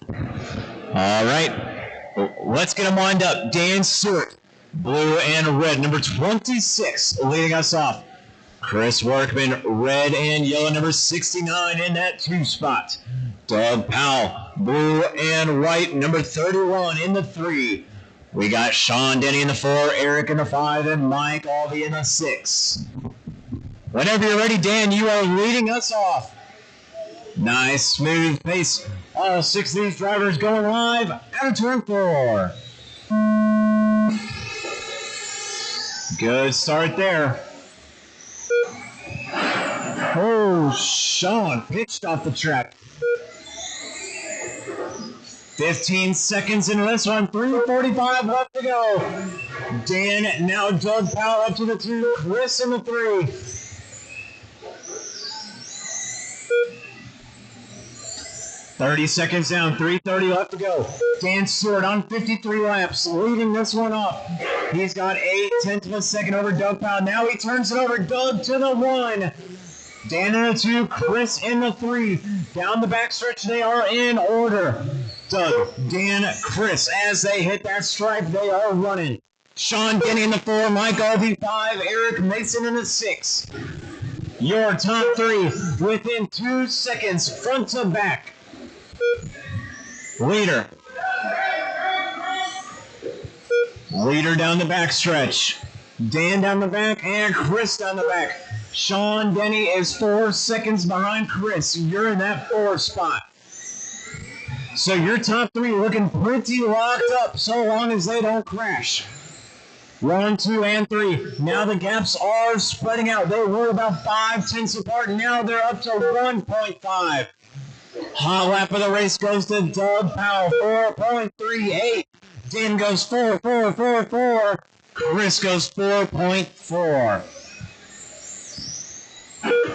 All right, let's get them lined up. Dan Stewart, blue and red, number 26, leading us off. Chris Workman, red and yellow, number 69 in that 2 spot. Doug Powell, blue and white, number 31 in the 3. We got Sean Denny in the 4, Eric in the 5, and Mike Alvey in the 6. Whenever you're ready, Dan, you are leading us off. Nice, smooth pace. All 6 of these drivers going live out of turn 4. Good start there. Oh, Sean pitched off the track. 15 seconds into this one, 3:45 left to go. Dan, now Doug Powell up to the 2, Chris in the 3. 30 seconds down, 3:30 left to go. Dan Stewart on 53 laps, leading this one off. He's got 0.8 of a second over Doug Powell. Now he turns it over, Doug to the 1. Dan in the 2, Chris in the 3. Down the backstretch, they are in order. Doug, Dan, Chris, as they hit that stripe, they are running. Sean Denny in the 4, Mike Alvey 5, Eric Mason in the 6. Your top 3 within 2 seconds, front to back. Leader down the backstretch. Dan down the back and Chris down the back. Sean Denny is 4 seconds behind Chris. You're in that 4 spot. So your top 3 looking pretty locked up so long as they don't crash. 1, 2, and 3. Now the gaps are spreading out. They were about 5/10 apart. Now they're up to 1.5. Hot lap of the race goes to Doug Powell, 4.38. Dan goes 4.44. Chris goes 4.4.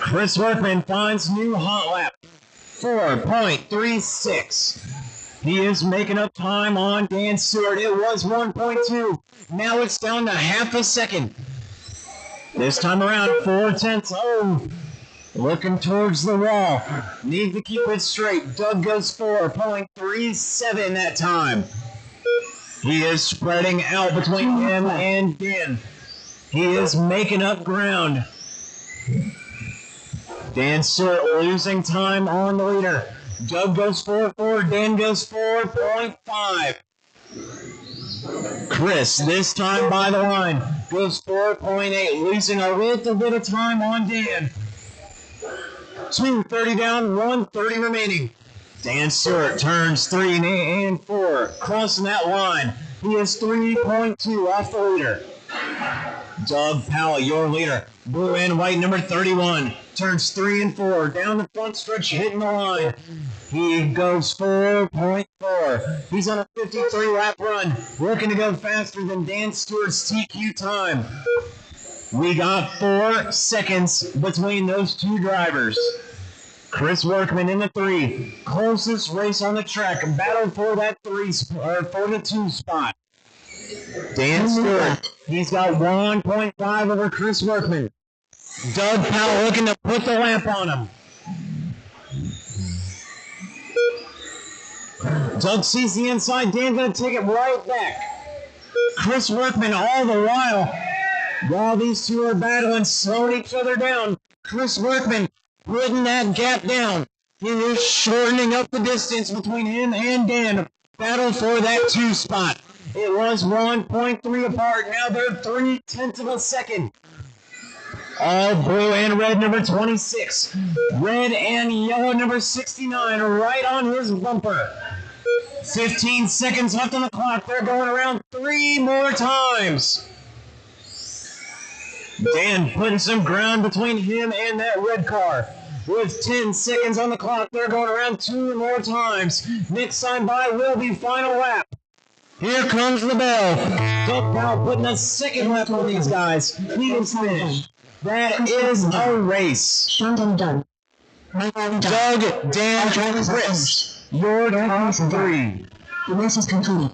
Chris Workman finds new hot lap, 4.36. He is making up time on Dan Stewart. It was 1.2. Now it's down to half a second. This time around, 4/10. Oh, looking towards the wall. Need to keep it straight. Doug goes 4.37 that time. He is spreading out between him and Dan. He is making up ground. Dan Stewart losing time on the leader. Doug goes 4.4. Dan goes 4.5. Chris, this time by the line, goes 4.8, losing a little bit of time on Dan. 2:30 down, 1:30 remaining. Dan Stewart turns 3 and 4, crossing that line. He is 3.2 off the leader. Doug Powell, your leader, blue and white, number 31, turns 3 and 4, down the front stretch, hitting the line. He goes 4.4. He's on a 53-lap run, looking to go faster than Dan Stewart's TQ time. We got 4 seconds between those 2 drivers. Chris Workman in the 3, closest race on the track, battle for that 3 for the 2 spot. Dan Stewart, he's got 1.5 over Chris Workman. Doug Powell looking to put the lap on him. Doug sees the inside. Dan's going to take it right back. Chris Workman all the while these 2 are battling, slowing each other down. Chris Workman putting that gap down. He is shortening up the distance between him and Dan. Battle for that 2 spot. It was 1.3 apart. Now they're 0.3 of a second. All blue and red, number 26. Red and yellow, number 69, right on his bumper. 15 seconds left on the clock. They're going around 3 more times. Dan putting some ground between him and that red car. With 10 seconds on the clock, they're going around 2 more times. Next time by will be final lap. Here comes the bell. Doug Powell putting a second lap on these guys. He is finished. That is a race. Shundon done. Doug, Dan, Chris, your top 3. The race is concluded.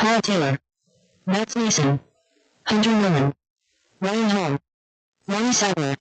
Paul Taylor, Max Mason, Hunter Nolan, Ryan Hall, Ronnie Sauer.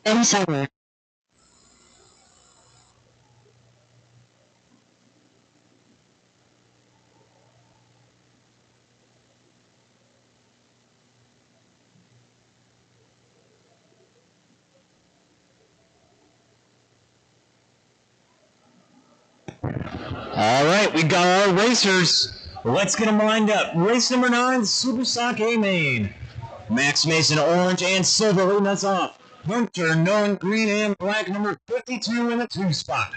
Eddie Sauer. All right, we got our racers. Let's get them lined up. Race number 9, Super Stock A main. Max Mason, orange and silver, leading us off. Hunter Nolan, green and black, number 52 in the 2 spot.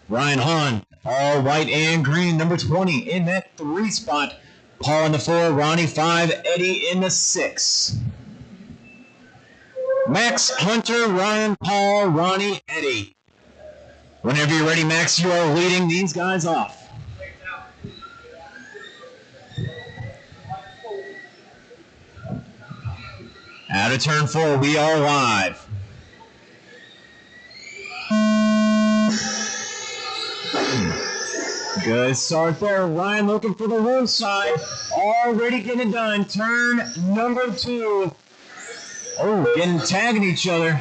Ryan Hahn, all white and green, number 20 in that 3 spot. Paul in the 4, Ronnie 5, Eddie in the 6. Max, Hunter, Ryan, Paul, Ronnie, Eddie. Whenever you're ready, Max, you are leading these guys off. Out of turn 4, we are live. Good start there. Ryan looking for the low side. Already getting it done. Turn number 2. Oh, getting tagging each other.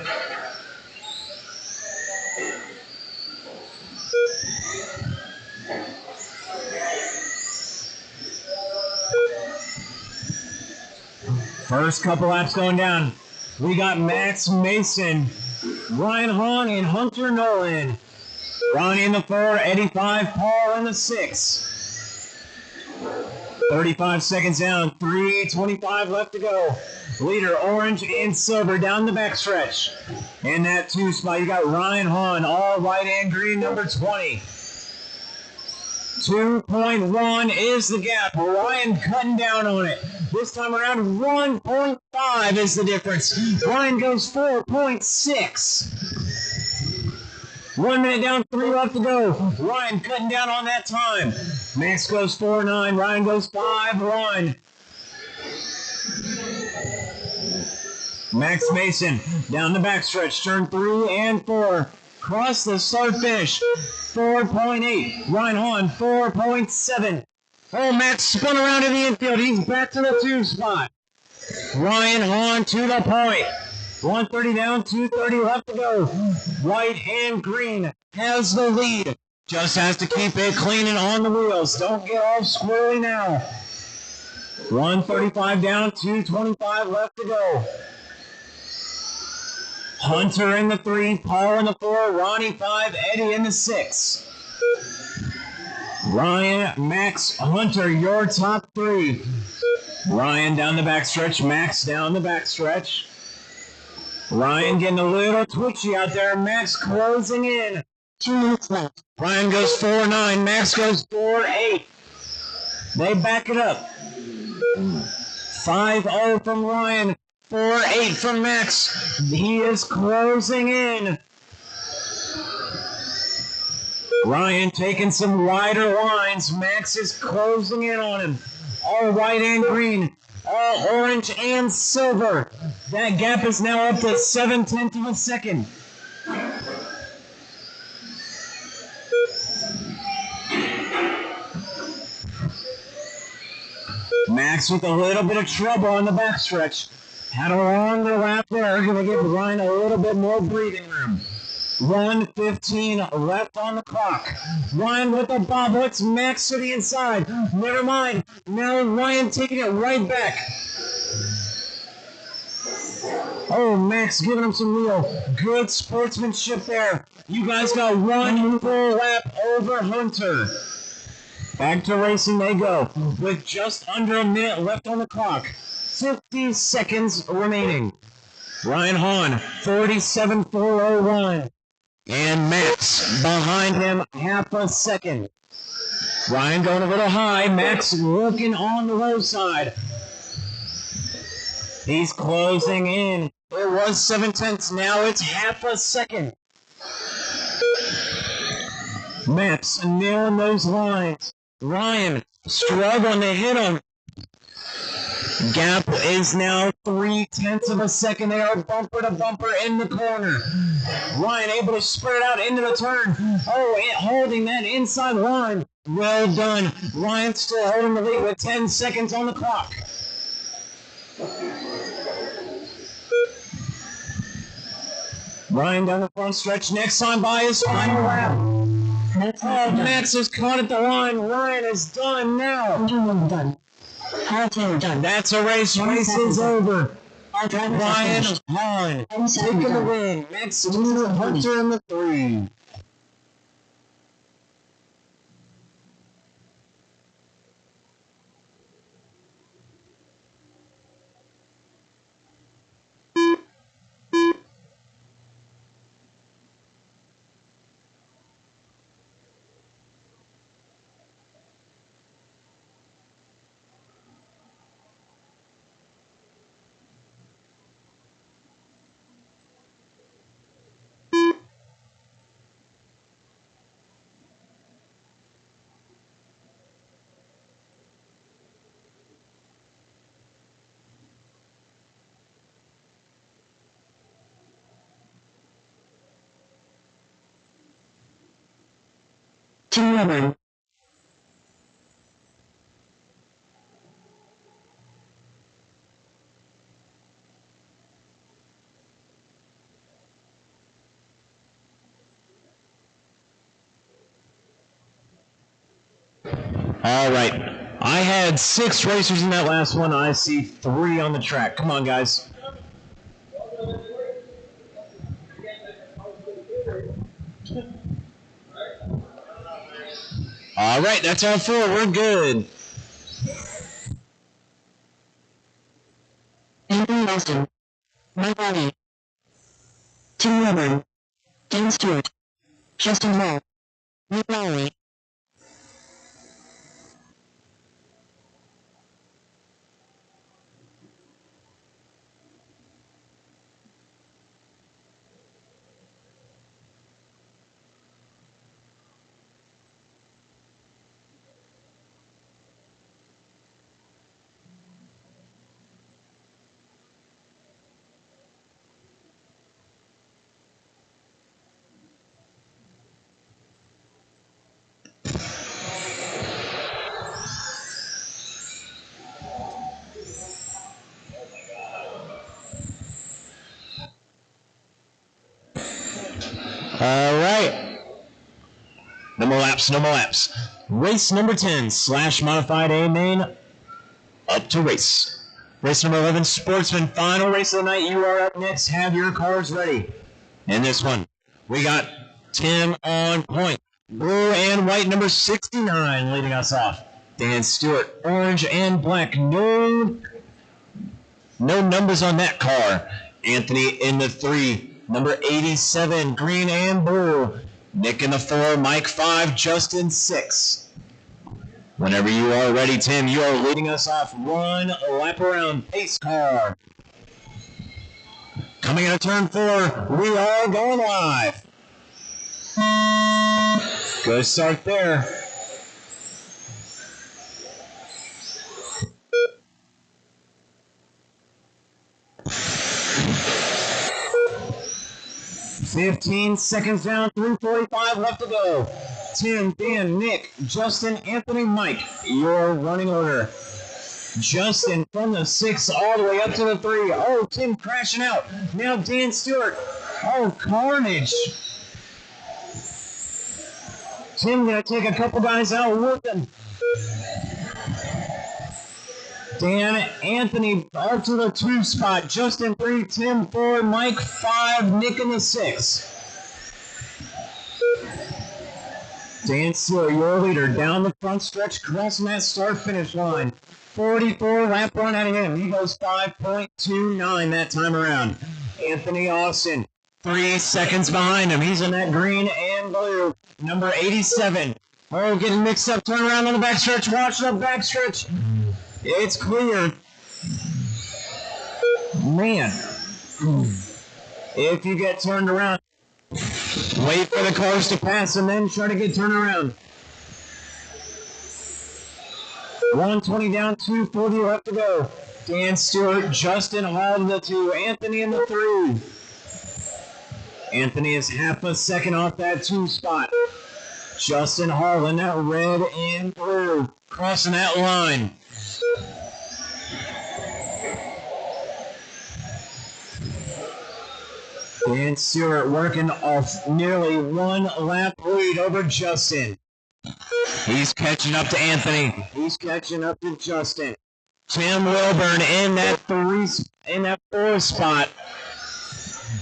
First couple laps going down. We got Max Mason, Ryan Hahn, and Hunter Nolan. Ronnie in the 4, Eddie 5, Paul in the 6. 35 seconds down, 3:25 left to go. Leader orange and silver down the backstretch. In that 2 spot, you got Ryan Hahn, all white and green, number 20. 2.1 is the gap. Ryan cutting down on it. This time around, 1.5 is the difference. Ryan goes 4.6. 1 minute down, 3 left to go. Ryan cutting down on that time. Max goes 4.9. Ryan goes 5.1. Max Mason down the backstretch. Turn 3 and 4. Cross the start finish. 4.8. Ryan Hahn, 4.7. Oh, Max spun around in the infield. He's back to the 2 spot. Ryan Hahn to the point. 130 down, 230 left to go. White and green has the lead. Just has to keep it clean and on the wheels. Don't get off squirrely now. 135 down, 225 left to go. Hunter in the 3, Paul in the 4, Ronnie 5, Eddie in the 6. Ryan, Max, Hunter, your top 3. Ryan down the backstretch, Max down the backstretch. Ryan getting a little twitchy out there, Max closing in. 2 minutes left. Ryan goes 4.9, Max goes 4.8. They back it up. 5-0 from Ryan. 4.8 from Max. He is closing in. Ryan taking some wider lines. Max is closing in on him. All white and green. All orange and silver. That gap is now up to 0.7 of a second. Max with a little bit of trouble on the backstretch. Had a longer lap there. Going to give Ryan a little bit more breathing room. 1:15 left on the clock. Ryan with the bobble. It's Max to the inside. Never mind. Now Ryan taking it right back. Oh, Max giving him some real good sportsmanship there. You guys got 1 full lap over Hunter. Back to racing they go with just under a minute left on the clock. 50 seconds remaining. Ryan Hahn, 47.401. And Max behind him, half a second. Ryan going a little high. Max looking on the low side. He's closing in. It was 7/10. Now it's half a second. Max nailing those lines. Ryan struggling to hit him. Gap is now 0.3 of a second. They are bumper to bumper in the corner. Ryan able to spread out into the turn. Oh, holding that inside line. Well done. Ryan still holding the lead with 10 seconds on the clock. Ryan down the front stretch. Next time by his final lap. Oh, Max is caught at the line. Ryan is done now. Done. Part2 done. That's a race. Race is over. Ryan Hahn taking the win. Max Hunter in the 3. Team Women. All right. I had 6 racers in that last one. I see 3 on the track. Come on, guys. All right, that's our 4. We're good. Anthony Austin. Mike Lally. Tim Weber. Dan Stewart. Justin Wall. Nick Lowry. All right. No more laps, no more laps. Race number 10, / modified A main, up to race. Race number 11, Sportsman, final race of the night. You are up next. Have your cars ready. In this one, we got Tim on point. Blue and white, number 69 leading us off. Dan Stewart, orange and black. No numbers on that car. Anthony in the 3. Number 87, green and blue. Nick in the 4, Mike 5, Justin 6. Whenever you are ready, Tim, you are leading us off. 1 lap around, pace car. Coming into turn 4, we are going live. Good start there. $15 seconds down, 3:45 left to go. Tim, Dan, Nick, Justin, Anthony, Mike, your running order. Justin from the 6 all the way up to the 3. Oh, Tim crashing out. Now Dan Stewart. Oh, carnage. Tim gonna take a couple guys out with him. Dan, Anthony up to the 2 spot. Justin 3, Tim 4, Mike 5, Nick in the 6. Dan Stewart, your leader, down the front stretch, crossing that start-finish line. 44 lap run out of him. He goes 5.29 that time around. Anthony Austin, 3 seconds behind him. He's in that green and blue. Number 87. Oh, getting mixed up. Turn around on the backstretch. Watch the backstretch. It's clear. Man. If you get turned around, wait for the cars to pass and then try to get turned around. 120 down, 240 left to go. Dan Stewart, Justin Hall to the 2, Anthony in the 3. Anthony is half a second off that 2 spot. Justin Hall in that red and blue, crossing that line. Dan Stewart working off nearly 1 lap lead over Justin. He's catching up to Anthony. He's catching up to Justin. Tim Wilburn in that 4 spot.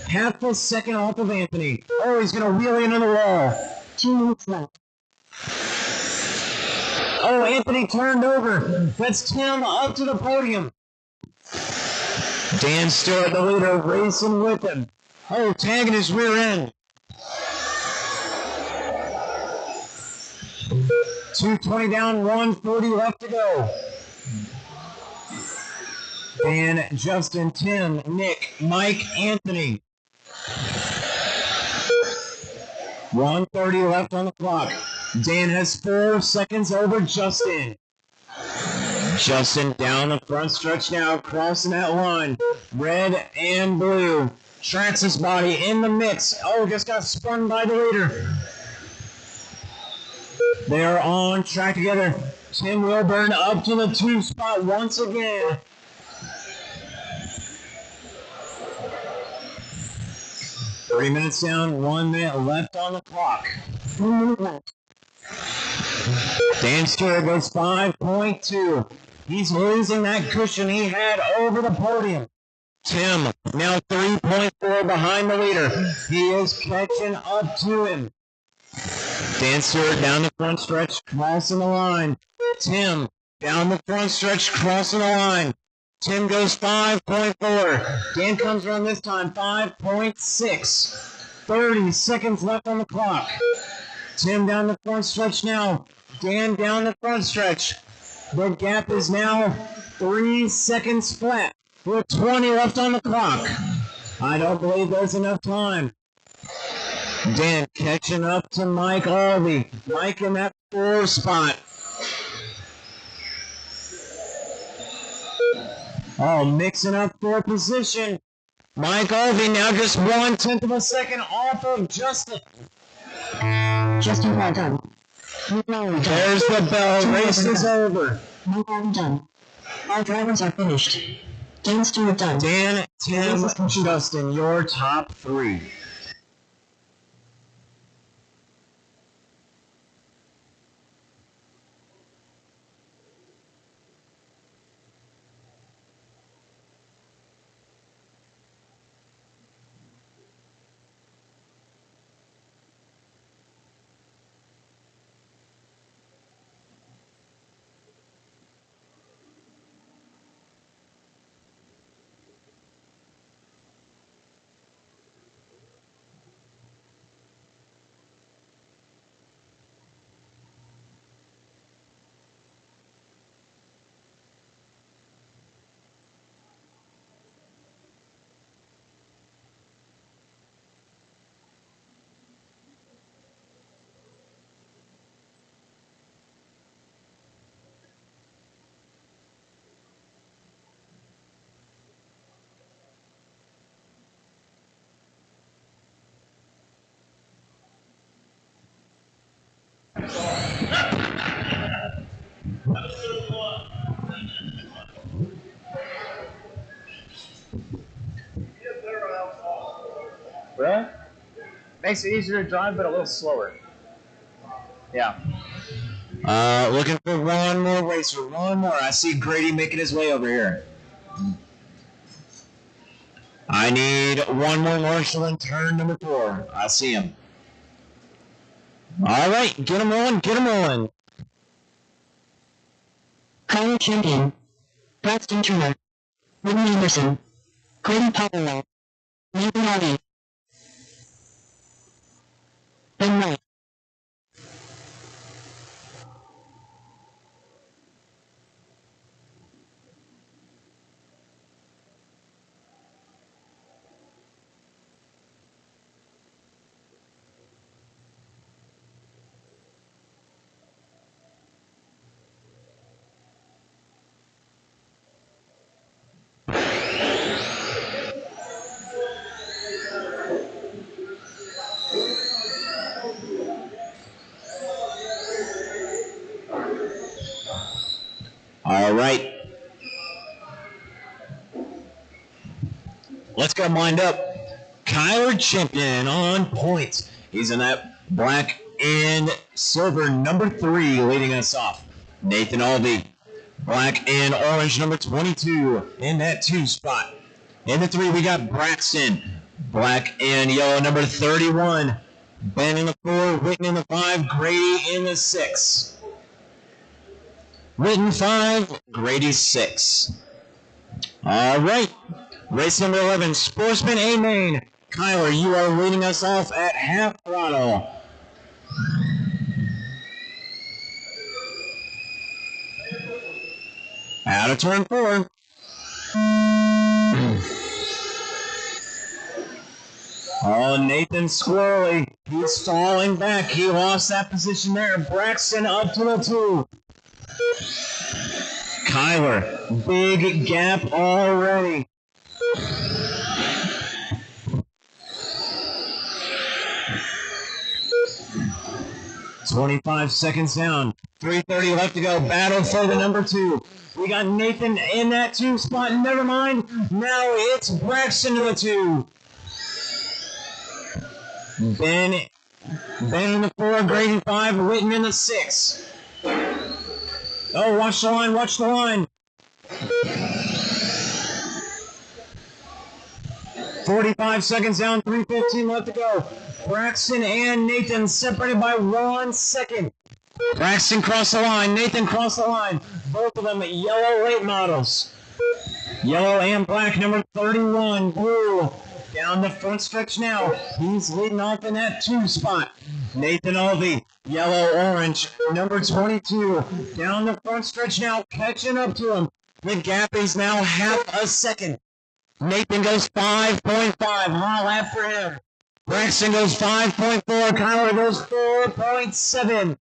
Half a second off of Anthony. Oh, he's going to wheelie into the wall. 2 minutes left. Oh, Anthony turned over. That's Tim up to the podium. Dan Stewart, the leader, racing with him. Oh, tagging his rear end. 220 down, 140 left to go. Dan, Justin, Tim, Nick, Mike, Anthony. 130 left on the clock. Dan has 4 seconds over Justin. Justin down the front stretch now, crossing that line. Red and blue. Tracks his body in the mix. Oh, just got spun by the leader. They are on track together. Tim Wilburn up to the 2 spot once again. Three minutes down, 1 minute left on the clock. 1 minute left. Dan Stewart goes 5.2. He's losing that cushion he had over the podium. Tim, now 3.4 behind the leader. He is catching up to him. Dan Stewart down the front stretch, crossing the line. Tim, down the front stretch, crossing the line. Tim goes 5.4. Dan comes around this time, 5.6. 30 seconds left on the clock. Tim down the front stretch now. Dan down the front stretch. The gap is now 3 seconds flat with 20 left on the clock. I don't believe there's enough time. Dan catching up to Mike Alvey. Mike in that 4 spot. Oh, mixing up for position. Mike Alvey now just 1/10 of a second off of Justin. Justin, well done. There's the bell. Race is over. Well done. All drivers are finished. Dan Stewart done. Dan, Tim, Justin, your top 3. Really? Makes it easier to drive, but a little slower. Yeah. Looking for one more racer. One more. I see Grady making his way over here. I need one more marshal in turn number 4. I see him. All right, get him rolling. Get him rolling. Color champion. Braxton Turner. Whitney Anderson. Grady Powell. Maybelline. Ben Wright. All right. Let's get him lined up. Kyler Champion on points. He's in that black and silver number 3 leading us off. Nathan Alvey, black and orange number 22 in that 2 spot. In the 3 we got Braxton, black and yellow number 31. Ben in the 4, Witten in the 5, Grady in the 6. Witten 5, Grady 6. All right. Race number 11, Sportsman A Main. Kyler, you are leading us off at half throttle. Out of turn 4. Oh, Nathan Squirrely. He's falling back. He lost that position there. Braxton up to the 2. Kyler, big gap already. 25 seconds down. 3:30 left to go. Battle for the number 2. We got Nathan in that 2 spot. Never mind. Now it's Braxton to the 2. Ben in the 4. Grady 5. Witten in the 6. Oh, watch the line. Watch the line. 45 seconds down, 3:15 left to go. Braxton and Nathan separated by 1 second. Braxton crossed the line, Nathan crossed the line. Both of them yellow late models. Yellow and black, number 31, blue. Down the front stretch now. He's leading off in that 2 spot. Nathan Alvey, yellow orange, number 22. Down the front stretch now, catching up to him. The gap is now half a second. Nathan goes 5.5. Hot lap for him. Braxton goes 5.4. Kyler goes 4.7.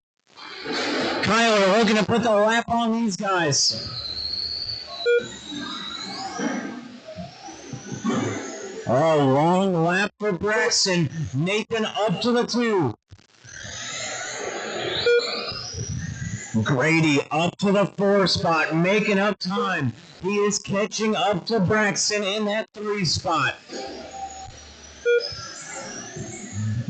Kyler looking to put the lap on these guys. Oh, long lap for Braxton. Nathan up to the 2. Grady up to the 4 spot, making up time. He is catching up to Braxton in that 3 spot.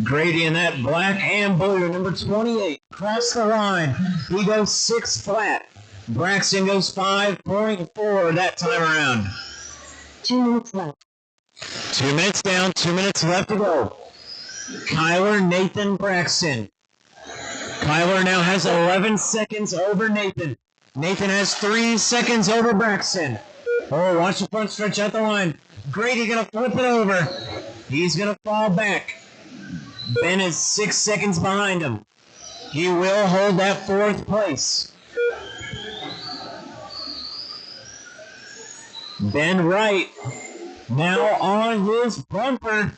Grady in that black and blue, number 28, cross the line. He goes 6 flat. Braxton goes 5.4 that time around. 2 minutes left. 2 minutes down, 2 minutes left to go. Kyler, Nathan, Braxton. Kyler now has 11 seconds over Nathan. Nathan has 3 seconds over Braxton. Oh, watch the front stretch out the line. Grady gonna flip it over. He's gonna fall back. Ben is 6 seconds behind him. He will hold that 4th place. Ben Wright now on his bumper.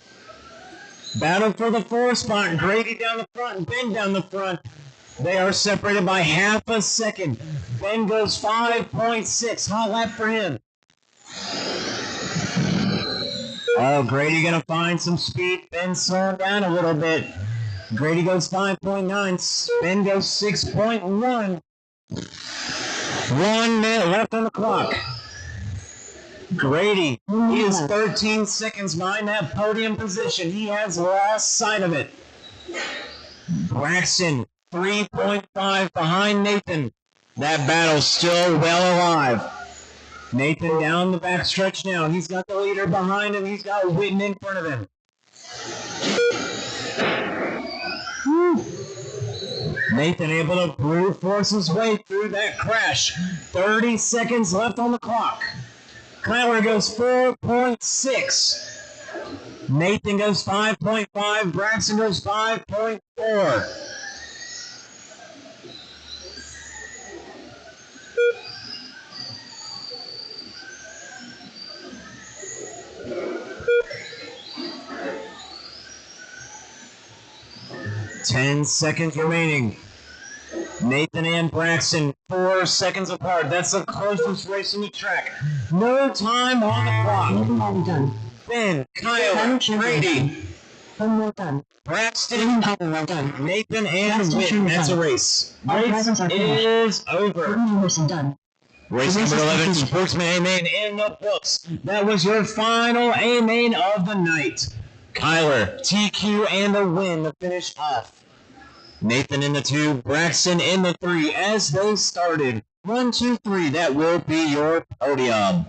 Battle for the 4 spot. Grady down the front, Ben down the front. They are separated by half a second. Ben goes 5.6. Hot lap for him. Oh, Grady gonna find some speed. Ben slowing down a little bit. Grady goes 5.9. Ben goes 6.1. 1 minute left on the clock. Grady, he is 13 seconds behind that podium position. He has lost sight of it. Braxton, 3.5 behind Nathan. That battle's still well alive. Nathan down the back stretch now. He's got the leader behind him. He's got Witten in front of him. Nathan able to brute force his way through that crash. 30 seconds left on the clock. Kyler goes 4.6. Nathan goes 5.5. Braxton goes 5.4. Ten seconds remaining. Nathan and Braxton, 4 seconds apart. That's the closest race in the track. No time on the clock. Nathan done. Ben, Kyle, Brady, One more done. Braxton, Well done. Nathan, and Braxton Whit. Sherman That's a done. race. All Race drivers are finished. is over. Anderson done. Race The race number is 11, completed. Sportsman A-Main in the books. That was your final A-Main of the night. Kyler, TQ, and the win to finish off. Nathan in the 2, Braxton in the 3 as they started. 1, 2, 3, that will be your podium.